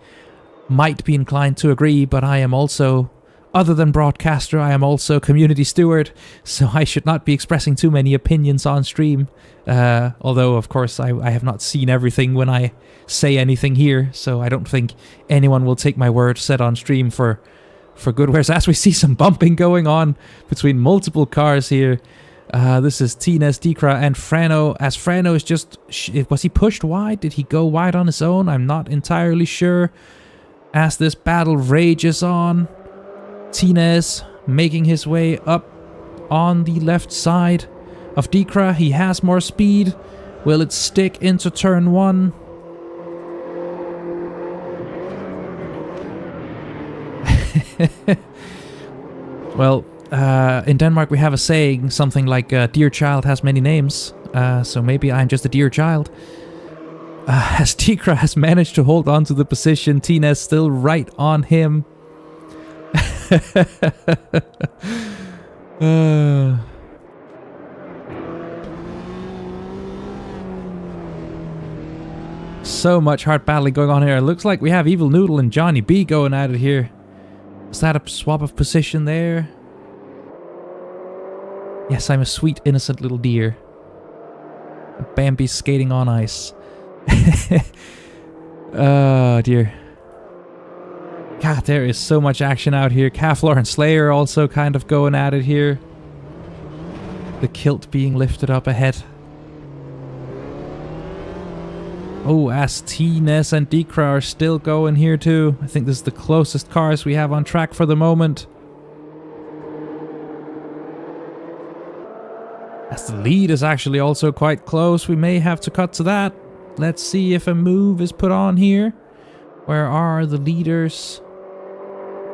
might be inclined to agree, but I am also... Other than broadcaster, I am also community steward, so I should not be expressing too many opinions on stream. Although, of course, I have not seen everything when I say anything here, so I don't think anyone will take my word said on stream for good. Whereas as we see some bumping going on between multiple cars here, this is Tines, Dikra, and Frano. As Frano is just... Was he pushed wide? Did he go wide on his own? I'm not entirely sure. As this battle rages on... Tines making his way up on the left side of Dikra. He has more speed. Will it stick into turn 1? Well, in Denmark we have a saying, something like, dear child has many names. So maybe I'm just a dear child. As Dikra has managed to hold on to the position, Tines still right on him. So much hard battling going on here. It looks like we have Evil Noodle and Johnny B going at it here. Is that a swap of position there? Yes, I'm a sweet, innocent little deer. Bambi skating on ice. Oh, dear. God, there is so much action out here. Kaflor and Slayer also kind of going at it here. The kilt being lifted up ahead. Oh, as Tines and Dikra are still going here too. I think this is the closest cars we have on track for the moment. As the lead is actually also quite close, we may have to cut to that. Let's see if a move is put on here. Where are the leaders?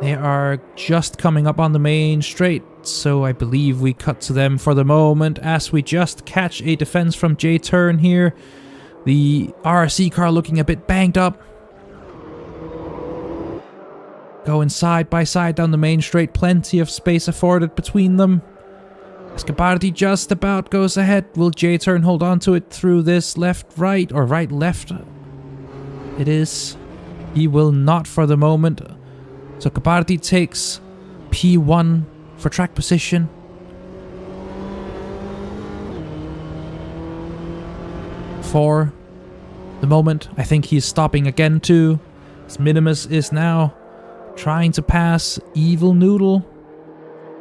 They are just coming up on the main straight, so I believe we cut to them for the moment as we just catch a defense from J-Turn here. The RC car looking a bit banged up. Going side by side down the main straight, plenty of space afforded between them. Escapardi just about goes ahead. Will J-Turn hold on to it through this left-right, or right-left? It is. He will not for the moment. So Capardi takes P1 for track position. For the moment, I think he's stopping again too. As Minimus is now trying to pass Evil Noodle,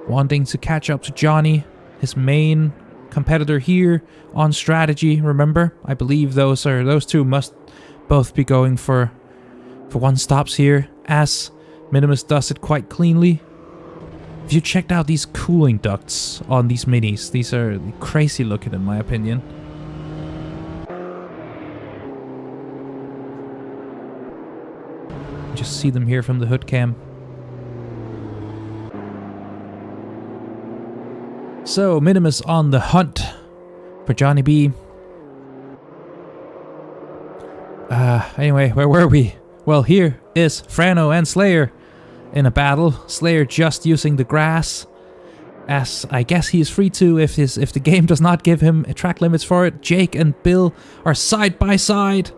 wanting to catch up to Johnny, his main competitor here on strategy. Remember, I believe those two must both be going for one stops here, as Minimus does it quite cleanly. If you checked out these cooling ducts on these minis, these are crazy looking in my opinion. Just see them here from the hood cam. So, Minimus on the hunt for Johnny B. Anyway, where were we? Well, here is Frano and Slayer in a battle. Slayer just using the grass, as I guess he is free to if the game does not give him track limits for it. Jake and Bill are side by side.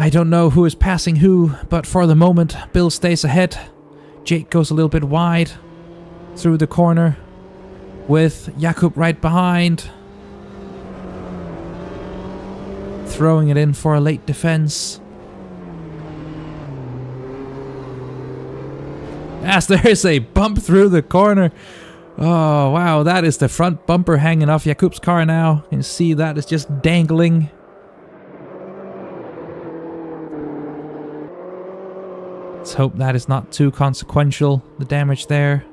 I don't know who is passing who, but for the moment, Bill stays ahead. Jake goes a little bit wide through the corner with Jakub right behind. Throwing it in for a late defense. As there is a bump through the corner. Oh, wow, that is the front bumper hanging off Jakub's car now. You can see that is just dangling. Let's hope that is not too consequential, the damage there.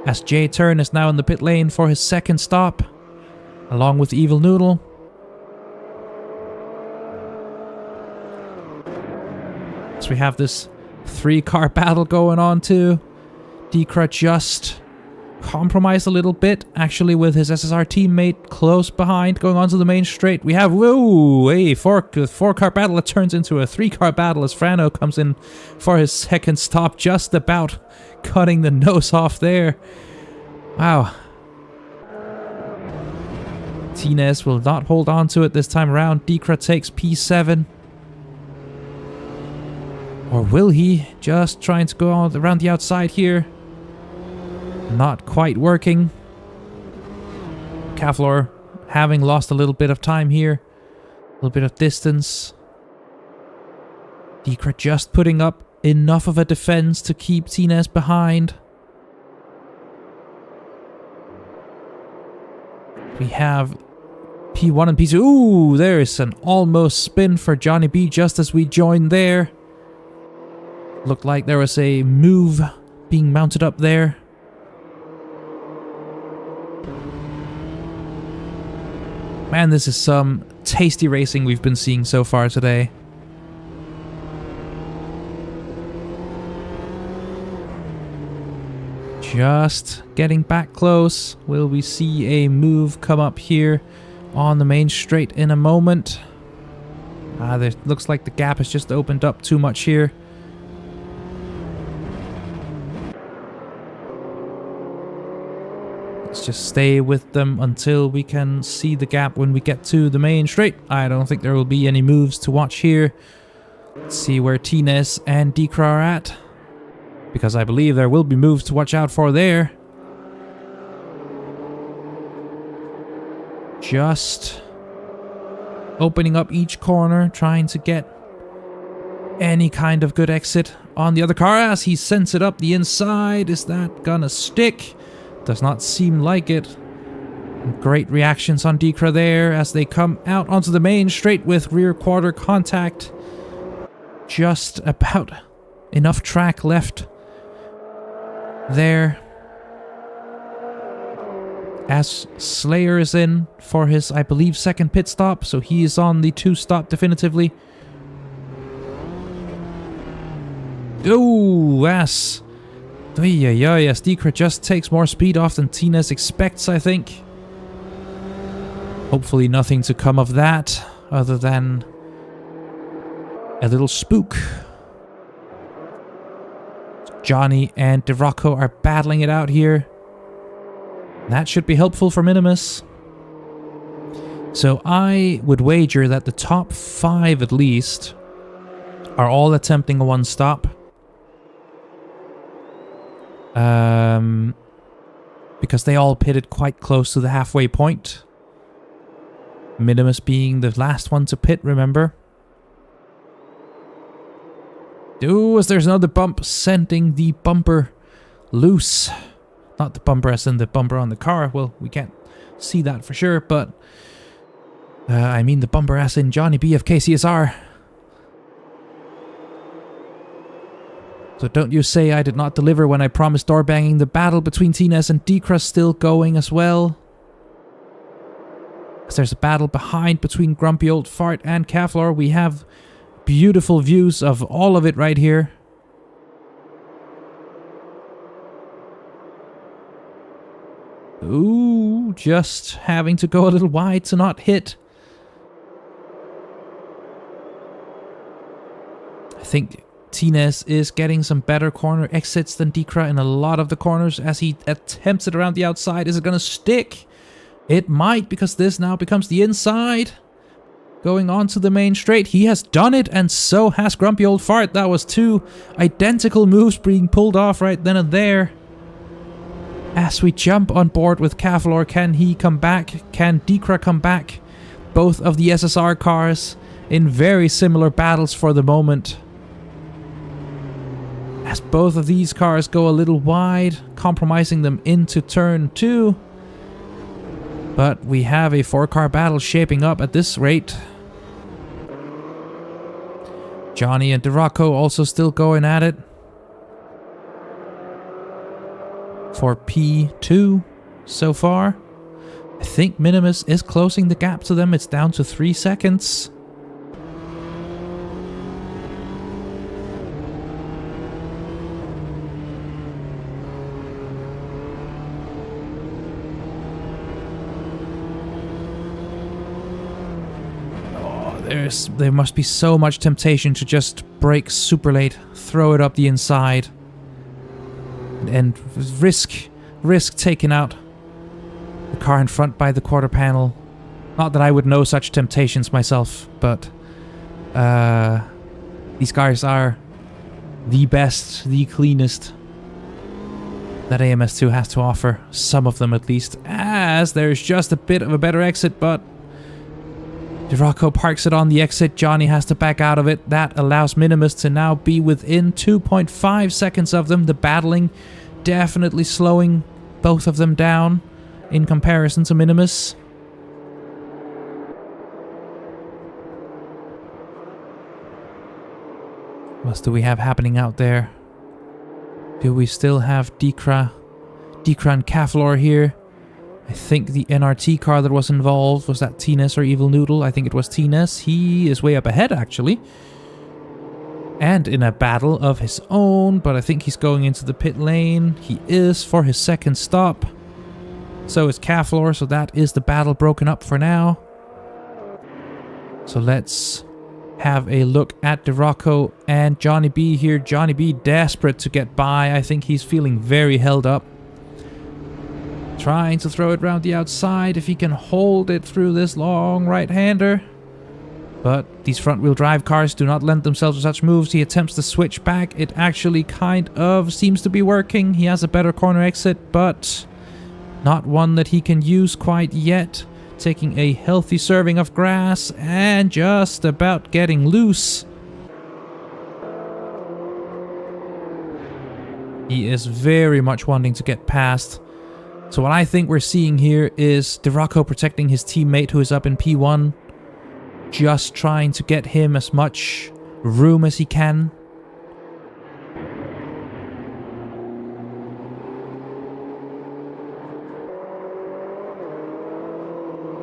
As J-Turn is now in the pit lane for his second stop, along with Evil Noodle. So we have this 3-car battle going on too. Dekra just compromised a little bit, actually, with his SSR teammate close behind, going onto the main straight. We have, whoa, a four-car battle that turns into a three-car battle as Frano comes in for his second stop, just about cutting the nose off there. Wow. Tines will not hold on to it this time around. Dekra takes P7. Or will he? Just trying to go around the outside here. Not quite working. Kavlor having lost a little bit of time here. A little bit of distance. Dekra just putting up enough of a defense to keep Tines behind. We have P1 and P2. Ooh, there's an almost spin for Johnny B just as we joined there. Looked like there was a move being mounted up there. Man, this is some tasty racing we've been seeing so far today. Just getting back close. Will we see a move come up here on the main straight in a moment? There looks like the gap has just opened up too much here. Let's just stay with them until we can see the gap when we get to the main straight. I don't think there will be any moves to watch here. Let's see where Tines and Dekra are at, because I believe there will be moves to watch out for there. Just opening up each corner, trying to get any kind of good exit on the other car as he sends it up the inside. Is that gonna stick? Does not seem like it. Great reactions on Dekra there as they come out onto the main straight with rear quarter contact. Just about enough track left there. As Slayer is in for his, I believe, second pit stop, so he is on the 2-stop definitively. Oh, as Dekra just takes more speed off than Tines expects, I think. Hopefully nothing to come of that, other than a little spook. Johnny and DeRocco are battling it out here. That should be helpful for Minimus. So I would wager that the top 5 at least are all attempting a 1-stop. Because they all pitted quite close to the halfway point. Minimus being the last one to pit, remember? Ooh, as there's another bump, sending the bumper loose. Not the bumper as in the bumper on the car. Well, we can't see that for sure, but I mean the bumper as in Johnny B of KCSR. So don't you say I did not deliver when I promised door banging. The battle between Tines and Dekra still going as well. As there's a battle behind between Grumpy Old Fart and Kavlor. We have beautiful views of all of it right here. Ooh, just having to go a little wide to not hit. I think Tines is getting some better corner exits than Dekra in a lot of the corners as he attempts it around the outside. Is it going to stick? It might, because this now becomes the inside. Going on to the main straight. He has done it, and so has Grumpy Old Fart. That was 2 identical moves being pulled off right then and there. As we jump on board with Kavlor, can he come back? Can Dekra come back? Both of the SSR cars in very similar battles for the moment. As both of these cars go a little wide, compromising them into turn 2. But we have a 4-car battle shaping up at this rate. Johnny and DeRocco also still going at it. For P2 so far. I think Minimus is closing the gap to them. It's down to 3 seconds. There must be so much temptation to just brake super late, throw it up the inside, and risk taking out the car in front by the quarter panel. Not that I would know such temptations myself, but these cars are the best, the cleanest that AMS2 has to offer. Some of them at least, as there's just a bit of a better exit, but DeRocco parks it on the exit. Johnny has to back out of it. That allows Minimus to now be within 2.5 seconds of them. The battling definitely slowing both of them down in comparison to Minimus. What else do we have happening out there? Do we still have Dekra and Kaflor here? I think the NRT car that was involved, was that Tines or Evil Noodle? I think it was Tines. He is way up ahead, actually. And in a battle of his own, but I think he's going into the pit lane. He is for his second stop. So is Kaflor, so that is the battle broken up for now. So let's have a look at DeRocco and Johnny B here. Johnny B desperate to get by. I think he's feeling very held up. Trying to throw it around the outside if he can hold it through this long right-hander. But these front-wheel drive cars do not lend themselves to such moves. He attempts to switch back. It actually kind of seems to be working. He has a better corner exit, but not one that he can use quite yet. Taking a healthy serving of grass and just about getting loose. He is very much wanting to get past. So what I think we're seeing here is DeRocco protecting his teammate who is up in P1. Just trying to get him as much room as he can.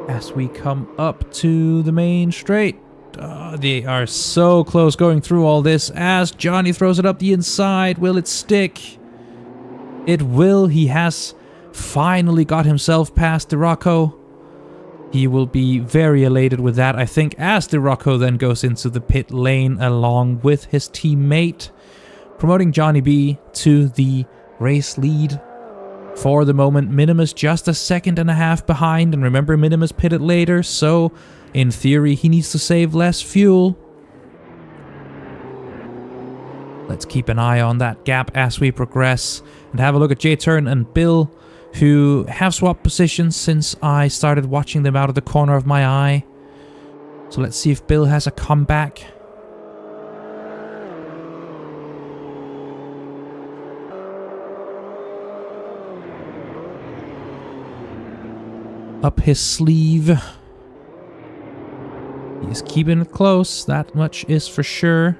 As we come up to the main straight. They are so close going through all this as Johnny throws it up the inside. Will it stick? It will. He has finally got himself past DeRocco. He will be very elated with that, I think, as DeRocco then goes into the pit lane along with his teammate, promoting Johnny B to the race lead. For the moment, Minimus just a second and a half behind, and remember, Minimus pitted later, so in theory he needs to save less fuel. Let's keep an eye on that gap as we progress, and have a look at J-Turn and Bill, who have swapped positions since I started watching them out of the corner of my eye. So let's see if Bill has a comeback. Up his sleeve. He's keeping it close, that much is for sure.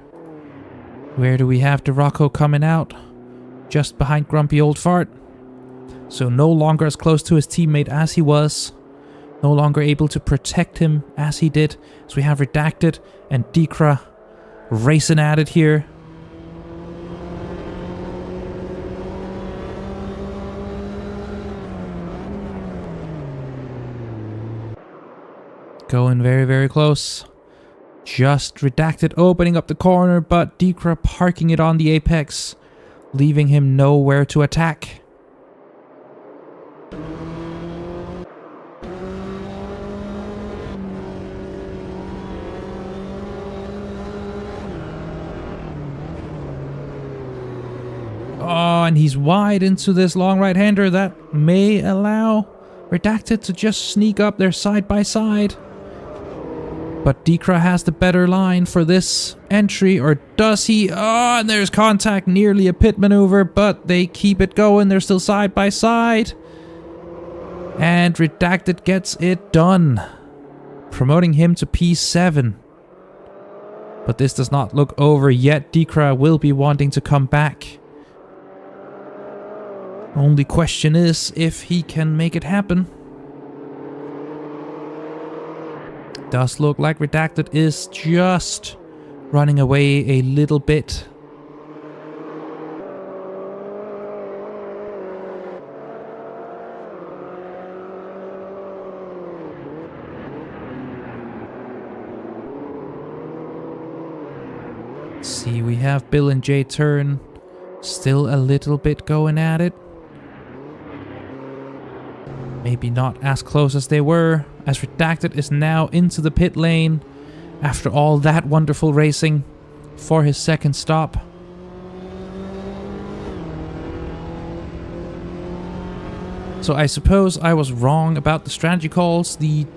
Where do we have DeRocco coming out? Just behind Grumpy Old Fart. So no longer as close to his teammate as he was. No longer able to protect him as he did. So we have Redacted and Dekra racing at it here. Going very, very close. Just Redacted opening up the corner, but Dekra parking it on the apex, leaving him nowhere to attack. Oh, and he's wide into this long right-hander that may allow Redacted to just sneak up there side by side. But Dekra has the better line for this entry, or does he? Oh, and there's contact, nearly a pit maneuver, but they keep it going. They're still side by side. And Redacted gets it done, promoting him to P7. But this does not look over yet. Dekra will be wanting to come back. Only question is if he can make it happen. Does look like Redacted is just running away a little bit. see, we have Bill and Jay turn. Still a little bit going at it. Maybe not as close as they were, as Redacted is now into the pit lane after all that wonderful racing for his second stop. So I suppose I was wrong about the strategy calls. The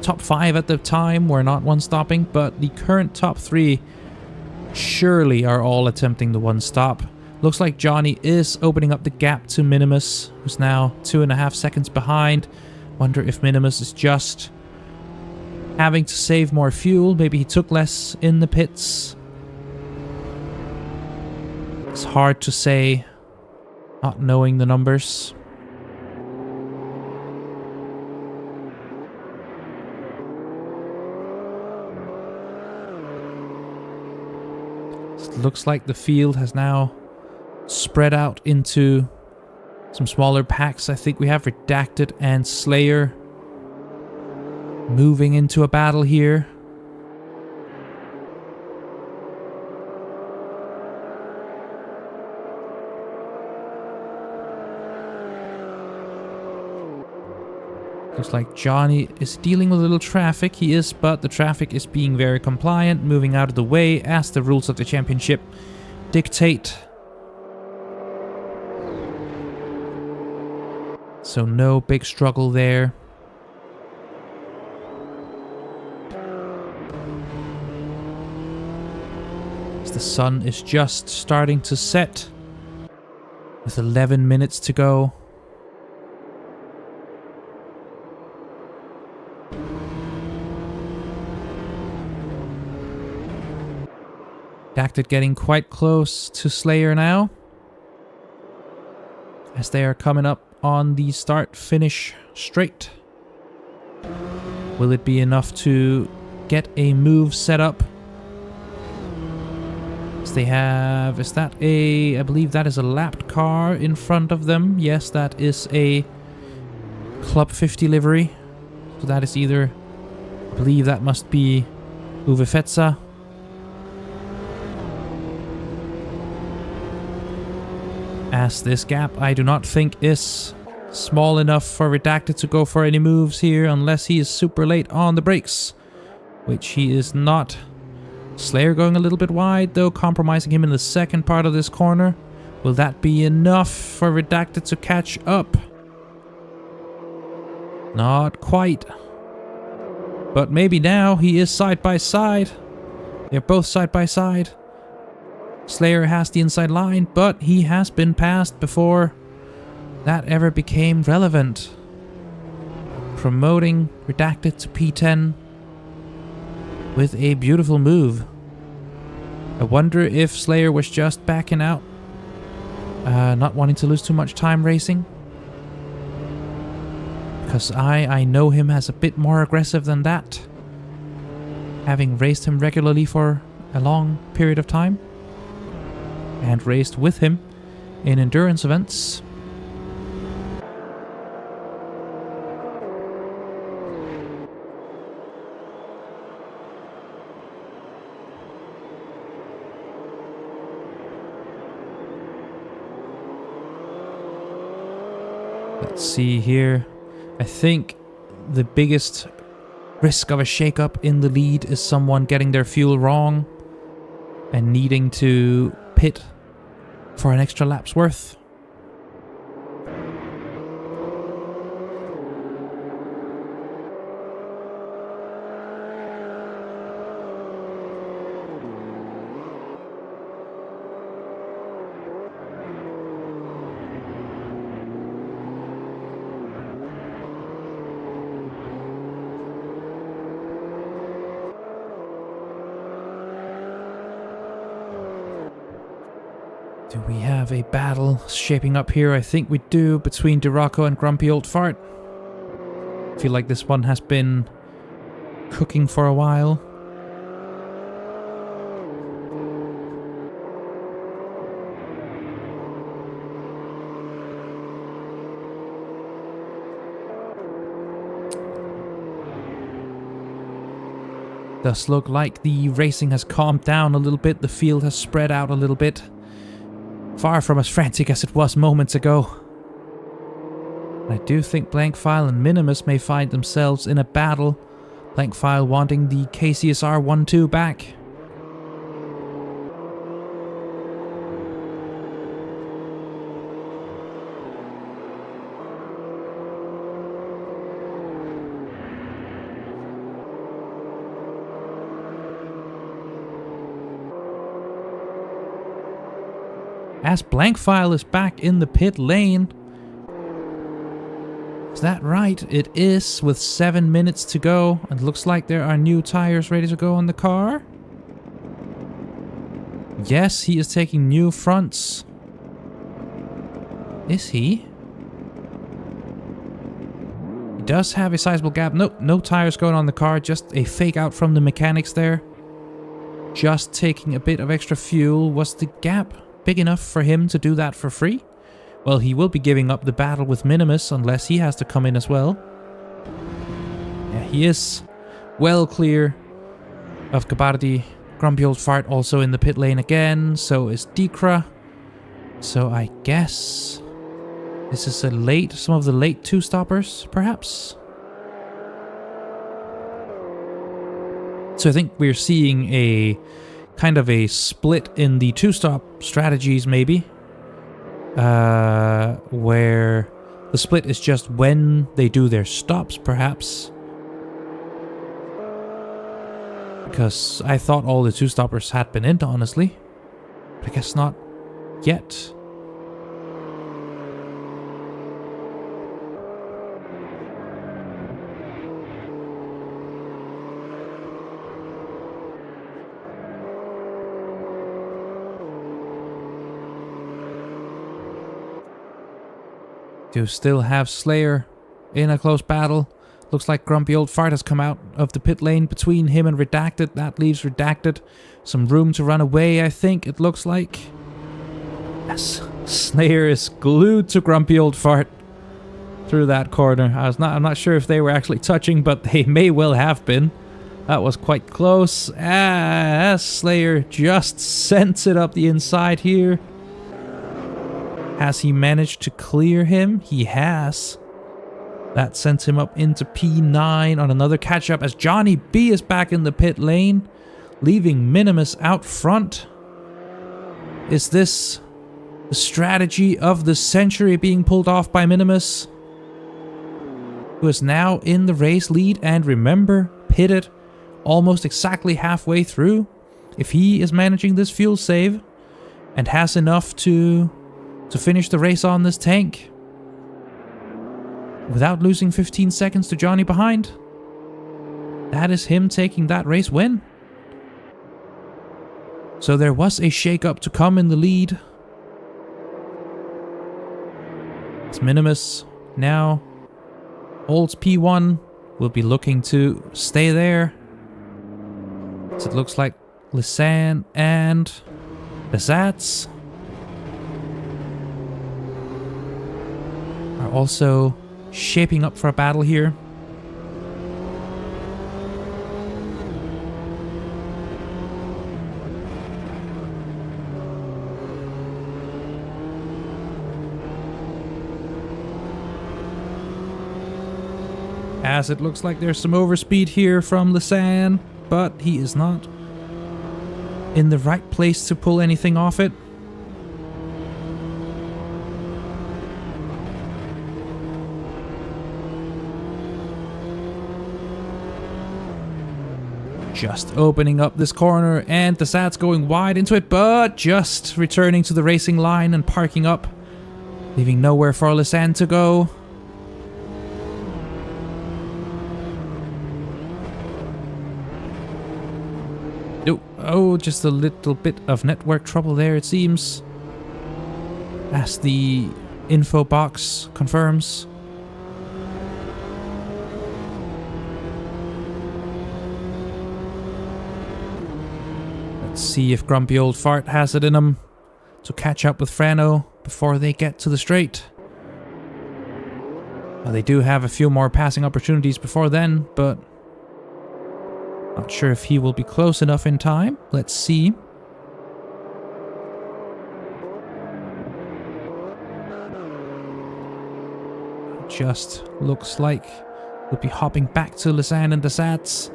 top 5 at the time were not one-stopping, but the current top 3 surely are all attempting the one-stop. Looks like Johnny is opening up the gap to Minimus, who's now 2.5 seconds behind. Wonder if Minimus is just having to save more fuel. Maybe he took less in the pits. It's hard to say, not knowing the numbers. It looks like the field has now spread out into some smaller packs. I think we have Redacted and Slayer moving into a battle here. Looks like Johnny is dealing with a little traffic. He is, but the traffic is being very compliant, moving out of the way as the rules of the championship dictate. So no big struggle there. As the sun is just starting to set with 11 minutes to go. Redacted getting quite close to Slayer now, as they are coming up on the start-finish straight. Will it be enough to get a move set up? As they have, is that a, I believe that is a lapped car in front of them. Yes, that is a Club 50 livery. So that is either, I believe that must be Uwe Fetzer. As this gap, I do not think is small enough for Redacted to go for any moves here unless he is super late on the brakes, which he is not. Slayer going a little bit wide though, compromising him in the second part of this corner. Will that be enough for Redacted to catch up? Not quite. But maybe now. He is side by side. They're both side by side. Slayer has the inside line, but he has been passed before that ever became relevant. Promoting Redacted to P10 with a beautiful move. I wonder if Slayer was just backing out, not wanting to lose too much time racing. Because I know him as a bit more aggressive than that, having raced him regularly for a long period of time. And raced with him in endurance events. Let's see here. I think the biggest risk of a shakeup in the lead is someone getting their fuel wrong and needing to pit for an extra lap's worth. Do we have a battle shaping up here? I think we do, between Duraco and Grumpy Old Fart. I feel like this one has been cooking for a while. Does look like the racing has calmed down a little bit. The field has spread out a little bit. Far from as frantic as it was moments ago. I do think Blankfile and Minimus may find themselves in a battle. Blankfile wanting the KCSR 1-2 back. As Blankfile is back in the pit lane. Is that right? It is, with 7 minutes to go. It looks like there are new tires ready to go on the car. Yes, he is taking new fronts. Is he? He does have a sizable gap. Nope, no tires going on the car. Just a fake out from the mechanics there. Just taking a bit of extra fuel. Was the gap big enough for him to do that for free? Well, he will be giving up the battle with Minimus unless he has to come in as well. Yeah, he is well clear of Gabardi. Grumpy Old Fart also in the pit lane again. So is Dekra. So I guess this is some of the late two-stoppers, perhaps? So I think we're seeing a kind of a split in the two-stop strategies, maybe. Where the split is just when they do their stops, perhaps. Because I thought all the two-stoppers had been in, honestly. But I guess not yet. Do still have Slayer in a close battle. Looks like Grumpy Old Fart has come out of the pit lane between him and Redacted. That leaves Redacted some room to run away, I think it looks like. Yes, Slayer is glued to Grumpy Old Fart through that corner. I'm not sure if they were actually touching, but they may well have been. That was quite close. Slayer just sends it up the inside here. Has he managed to clear him? He has. That sends him up into P9 on another catch-up as Johnny B is back in the pit lane, leaving Minimus out front. Is this the strategy of the century being pulled off by Minimus, who is now in the race lead and, remember, pitted almost exactly halfway through? If he is managing this fuel save and has enough to finish the race on this tank without losing 15 seconds to Johnny behind, that is him taking that race win. So there was a shake-up to come in the lead. As Minimus now holds P1, will be looking to stay there. So it looks like Lisanne and Bazats are also shaping up for a battle here. As it looks like there's some overspeed here from Lisanne, but he is not in the right place to pull anything off it. Just opening up this corner, and the Sats going wide into it, but just returning to the racing line and parking up, leaving nowhere for Lisanne to go. Oh, just a little bit of network trouble there, it seems, as the info box confirms. Let's see if Grumpy Old Fart has it in him to catch up with Frano before they get to the straight. Well, they do have a few more passing opportunities before then, but Not sure if he will be close enough in time. Let's see. Just looks like we'll be hopping back to Lisanne and Desats.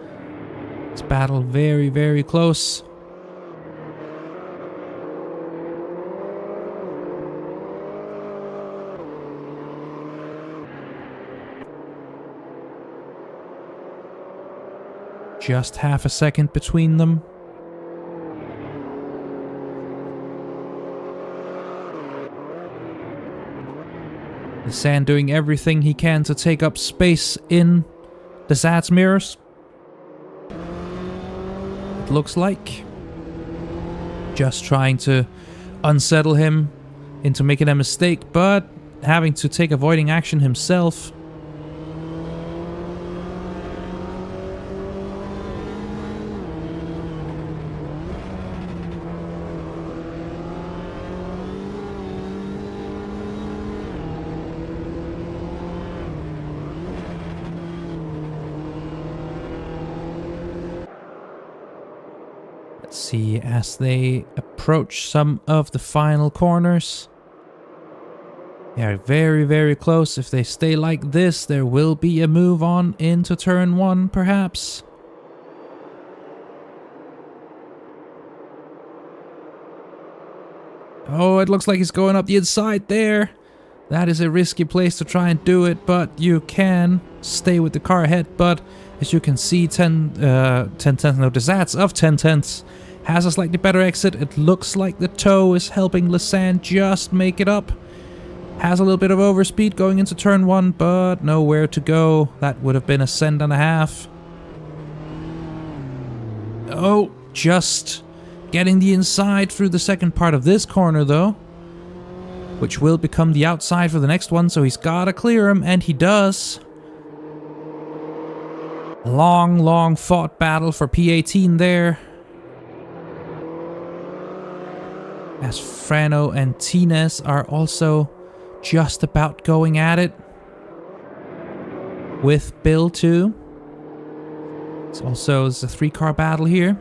This battle very, very close. Just half a second between them. Lisanne doing everything he can to take up space in the Zad's mirrors. It looks like. Just trying to unsettle him into making a mistake, but having to take avoiding action himself. See, as they approach some of the final corners. They are very, very close. If they stay like this, there will be a move on into turn 1, perhaps. Oh, it looks like he's going up the inside there. That is a risky place to try and do it, but you can stay with the car ahead. But as you can see, 10 tenths, no, the Zats of 10 tenths has a slightly better exit. It looks like the tow is helping Lisanne just make it up. Has a little bit of overspeed going into turn 1, but nowhere to go. That would have been a cent and a half. Oh, just getting the inside through the second part of this corner though, which will become the outside for the next one, so he's gotta clear him, and he does. Long fought battle for P18 there. As Frano and Tines are also just about going at it. With Bill too. It's also a 3-car battle here.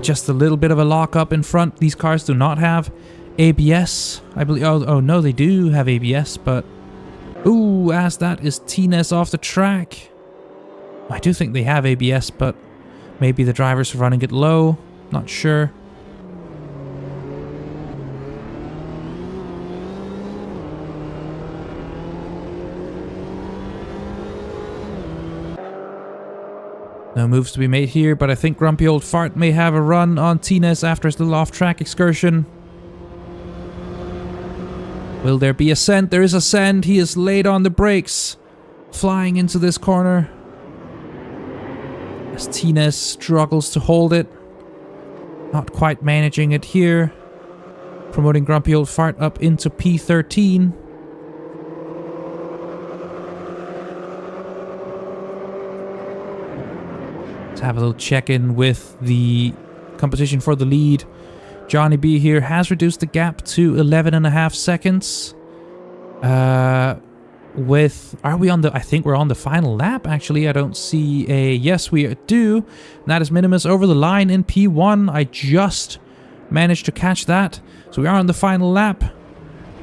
Just a little bit of a lock-up in front. These cars do not have ABS, I believe. Oh no, they do have ABS, but... Ooh, as that is Tines off the track. I do think they have ABS, but maybe the drivers are running it low. Not sure. No moves to be made here, but I think Grumpy Old Fart may have a run on Tines after his little off-track excursion. Will there be a send? There is a send. He is laid on the brakes. Flying into this corner. As Tines struggles to hold it. Not quite managing it here. Promoting Grumpy Old Fart up into P13. Have a little check-in with the competition for the lead. Johnny B here has reduced the gap to 11.5 seconds. Are we on the... I think we're on the final lap, actually. I don't see a... Yes, we do. And that is Minimus over the line in P1. I just managed to catch that. So we are on the final lap.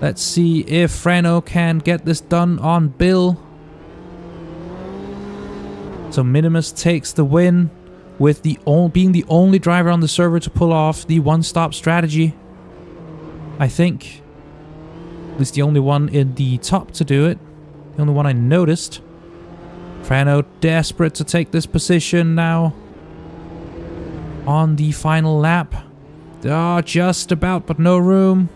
Let's see if Frano can get this done on Bill. So Minimus takes the win with being the only driver on the server to pull off the one-stop strategy. I think. At least the only one in the top to do it. The only one I noticed. Frano desperate to take this position now. On the final lap. Oh, just about, but no room.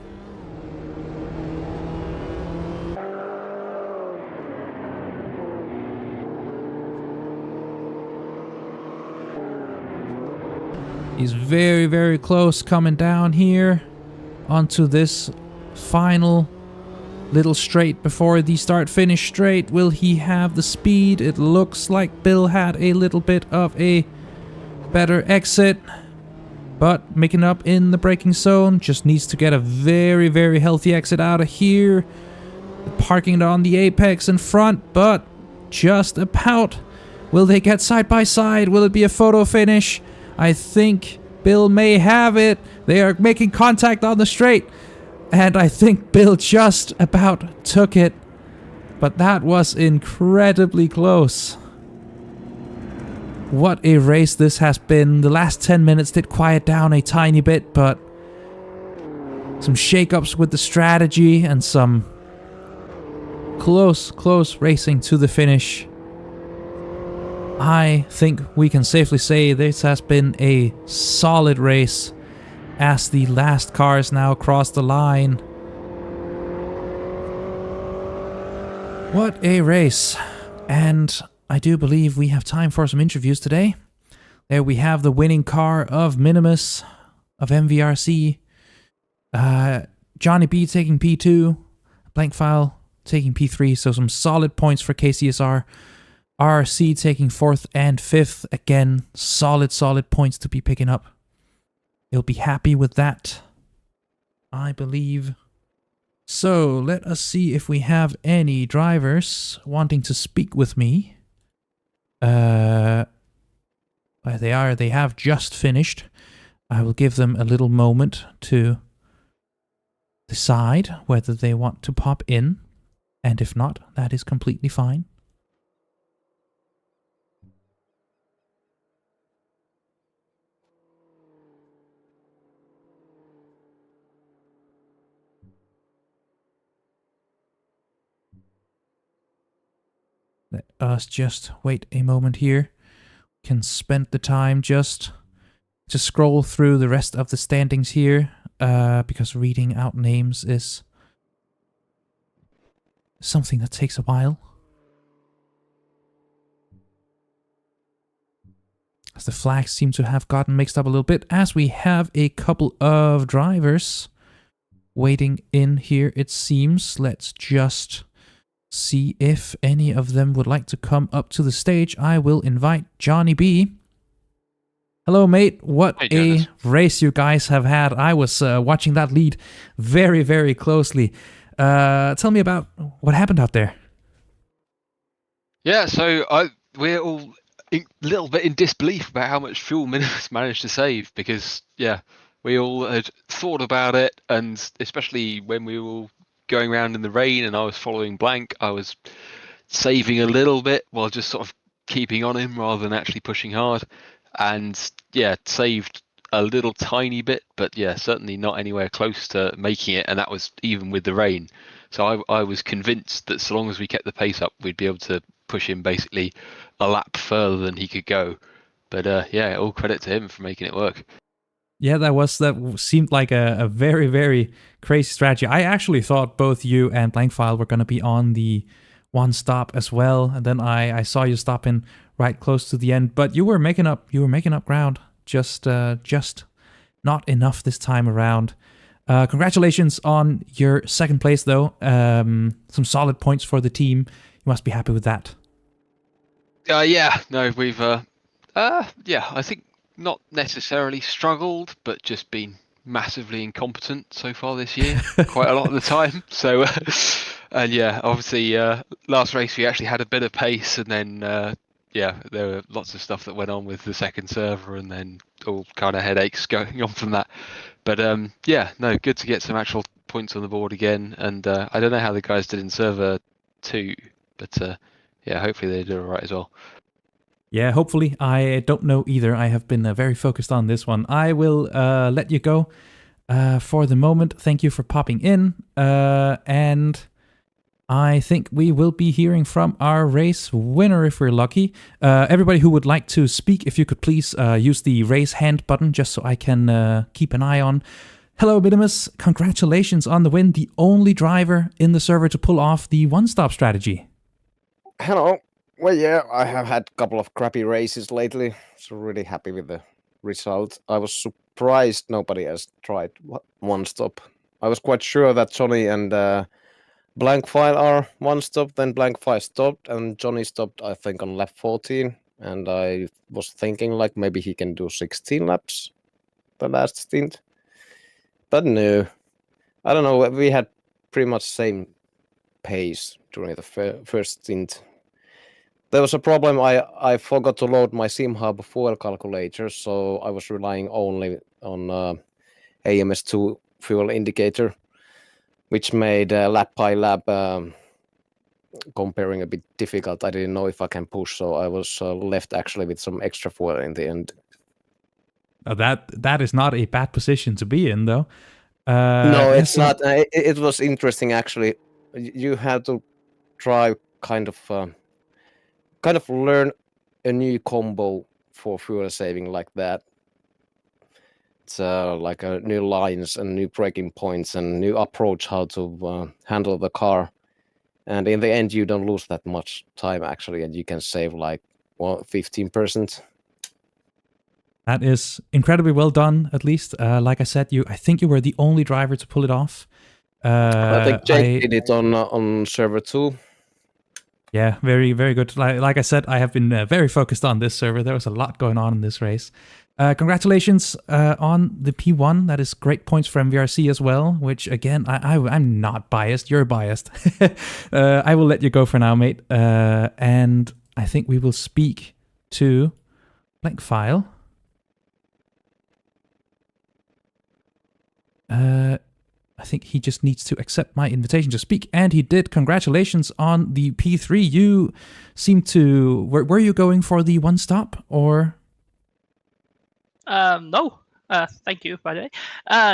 He's very, very close coming down here onto this final little straight before the start-finish straight. Will he have the speed? It looks like Bill had a little bit of a better exit, but making up in the braking zone. Just needs to get a very, very healthy exit out of here. Parking it on the apex in front, but just about. Will they get side by side? Will it be a photo finish? I think Bill may have it. They are making contact on the straight. And I think Bill just about took it. But that was incredibly close. What a race this has been. The last 10 minutes did quiet down a tiny bit, but some shakeups with the strategy and some close racing to the finish. I think we can safely say this has been a solid race as the last cars now cross the line. What a race. And I do believe we have time for some interviews today. There we have the winning car of Minimus, of MVRC. Johnny B taking P2. Blank File taking P3. So some solid points for KCSR. RRC taking 4th and 5th. Again, solid points to be picking up. You'll be happy with that, I believe. So, let us see if we have any drivers wanting to speak with me. There they are. They have just finished. I will give them a little moment to decide whether they want to pop in. And if not, that is completely fine. Let us just wait a moment here. Can spend the time just to scroll through the rest of the standings here, because reading out names is something that takes a while. As the flags seem to have gotten mixed up a little bit, as we have a couple of drivers waiting in here, it seems. Let's just see if any of them would like to come up to the stage. I will invite Johnny B. Hello, mate. What a race you guys have had. I was watching that lead very closely. Tell me about what happened out there. Yeah, so we're all a little bit in disbelief about how much fuel Minimus managed to save, because, yeah, we all had thought about it, and especially when we were all going around in the rain and I was following Blank, I was saving a little bit while just sort of keeping on him rather than actually pushing hard. And yeah, saved a little tiny bit, but yeah, certainly not anywhere close to making it, and that was even with the rain. So I was convinced that so long as we kept the pace up, we'd be able to push him basically a lap further than he could go. But yeah, all credit to him for making it work. Yeah, that seemed like a very crazy strategy. I actually thought both you and Blankfile were going to be on the one stop as well, and then I saw you stop in right close to the end. But you were making up ground. Just not enough this time around. Congratulations on your second place, though. Some solid points for the team. You must be happy with that. Yeah, no, we've yeah, I think not necessarily struggled, but just been massively incompetent so far this year, quite a lot of the time. So, and yeah, obviously, last race we actually had a bit of pace, and then yeah, there were lots of stuff that went on with the second server, and then all kind of headaches going on from that. But yeah, no, good to get some actual points on the board again. And I don't know how the guys did in server 2, but yeah, hopefully they did all right as well. Yeah, hopefully. I don't know either. I have been very focused on this one. I will let you go for the moment. Thank you for popping in. And I think we will be hearing from our race winner if we're lucky. Everybody who would like to speak, if you could please use the raise hand button just so I can keep an eye on. Hello, Minimus. Congratulations on the win. The only driver in the server to pull off the one-stop strategy. Hello. Well, yeah, I have had a couple of crappy races lately, so really happy with the result. I was surprised nobody has tried one stop. I was quite sure that Johnny and Blank File are one stop, then Blank File stopped, and Johnny stopped, I think, on lap 14. And I was thinking, like, maybe he can do 16 laps the last stint. But no, I don't know, we had pretty much same pace during the first stint. there was a problem. I forgot to load my SimHub fuel calculator, so I was relying only on AMS2 fuel indicator, which made lap by lap comparing a bit difficult. I didn't know if I can push, so I was left actually with some extra fuel in the end. That is not a bad position to be in, though. No, it's not. It was interesting actually. You have to try kind of learn a new combo for fuel saving like that. It's like new lines and new braking points and new approach how to handle the car. And in the end, you don't lose that much time actually, and you can save like 15%. That is incredibly well done. At least, like I said, I think you were the only driver to pull it off. I think Jake did it on server 2. Yeah, very, very good. Like I said, I have been very focused on this server. There was a lot going on in this race. Congratulations on the P1. That is great points for MVRC as well, which again, I'm not biased. You're biased. I will let you go for now, mate. And I think we will speak to blank file. I think he just needs to accept my invitation to speak, and he did. Congratulations on the P3. You seem to... Were you going for the one stop, or...? No. Thank you, by the way.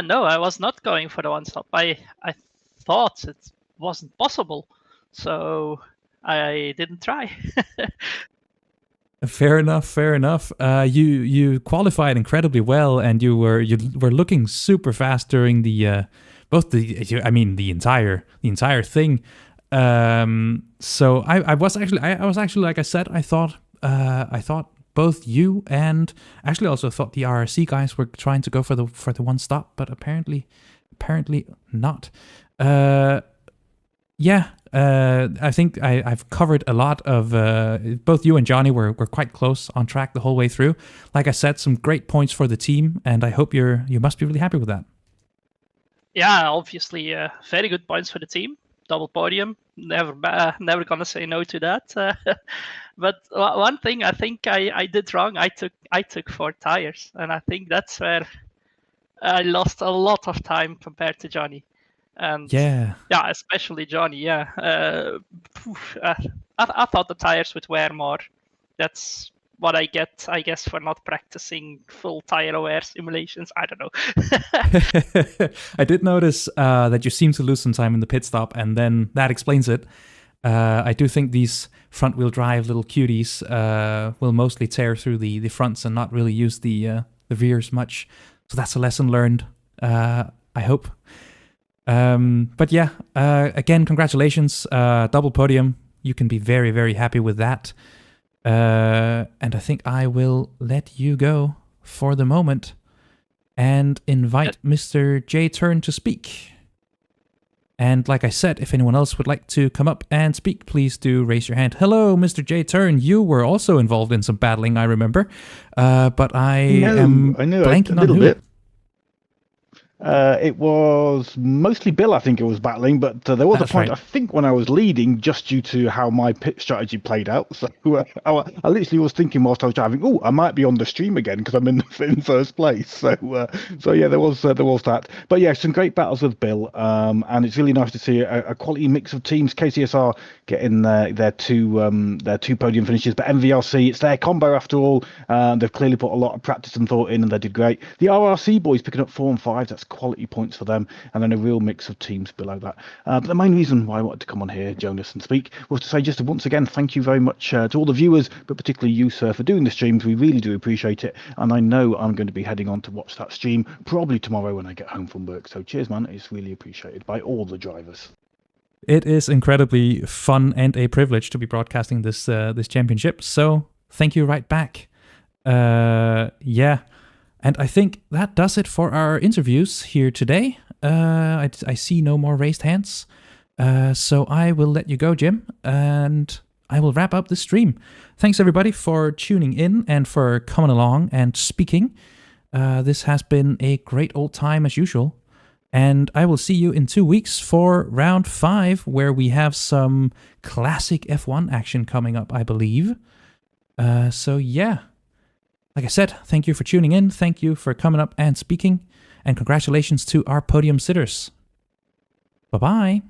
No, I was not going for the one stop. I thought it wasn't possible, so I didn't try. Fair enough. Fair enough. You qualified incredibly well, and you were looking super fast during the the entire thing. So I was actually like I said, I thought both you and actually also thought the RRC guys were trying to go for the one stop, but apparently not. I think I've covered a lot of both you and Johnny were quite close on track the whole way through. Like I said, some great points for the team, and I hope you must be really happy with that. Yeah, obviously, very good points for the team. Double podium. Never gonna say no to that. But one thing I think I did wrong. I took 4 tires, and I think that's where I lost a lot of time compared to Johnny. And yeah, especially Johnny. Yeah, I thought the tires would wear more. That's what I get, I guess, for not practicing full tire wear simulations. I don't know. I did notice that you seem to lose some time in the pit stop, and then that explains it. I do think these front-wheel drive little cuties will mostly tear through the fronts and not really use the rears much. So that's a lesson learned, I hope. But yeah, again, congratulations, double podium. You can be very, very happy with that. And I think I will let you go for the moment and invite Mr. J Turn to speak. And like I said, if anyone else would like to come up and speak, please do raise your hand. Hello, Mr. J Turn. You were also involved in some battling, I remember. But I am blanking on who. Bit. It was mostly Bill, I think it was battling, but there was a point, right, I think, when I was leading, just due to how my pit strategy played out. So I literally was thinking whilst I was driving, I might be on the stream again because I'm in first place. So yeah, there was that. But yeah, some great battles with Bill, and it's really nice to see a quality mix of teams. KCSR getting their two podium finishes, but MVRC, it's their combo after all. They've clearly put a lot of practice and thought in, and they did great. The RRC boys picking up 4 and 5. That's quality points for them, and then a real mix of teams below that. But the main reason why I wanted to come on here, Jonas, and speak was to say just once again thank you very much to all the viewers, but particularly you, sir, for doing the streams. We really do appreciate it, and I know I'm going to be heading on to watch that stream probably tomorrow when I get home from work. So cheers, man. It's really appreciated by all the drivers. It is incredibly fun and a privilege to be broadcasting this championship, so thank you right back. Yeah. And I think that does it for our interviews here today. I see no more raised hands. So I will let you go, Jim, and I will wrap up the stream. Thanks, everybody, for tuning in and for coming along and speaking. This has been a great old time as usual. And I will see you in 2 weeks for round 5, where we have some classic F1 action coming up, I believe. So yeah, like I said, thank you for tuning in. Thank you for coming up and speaking. And congratulations to our podium sitters. Bye-bye.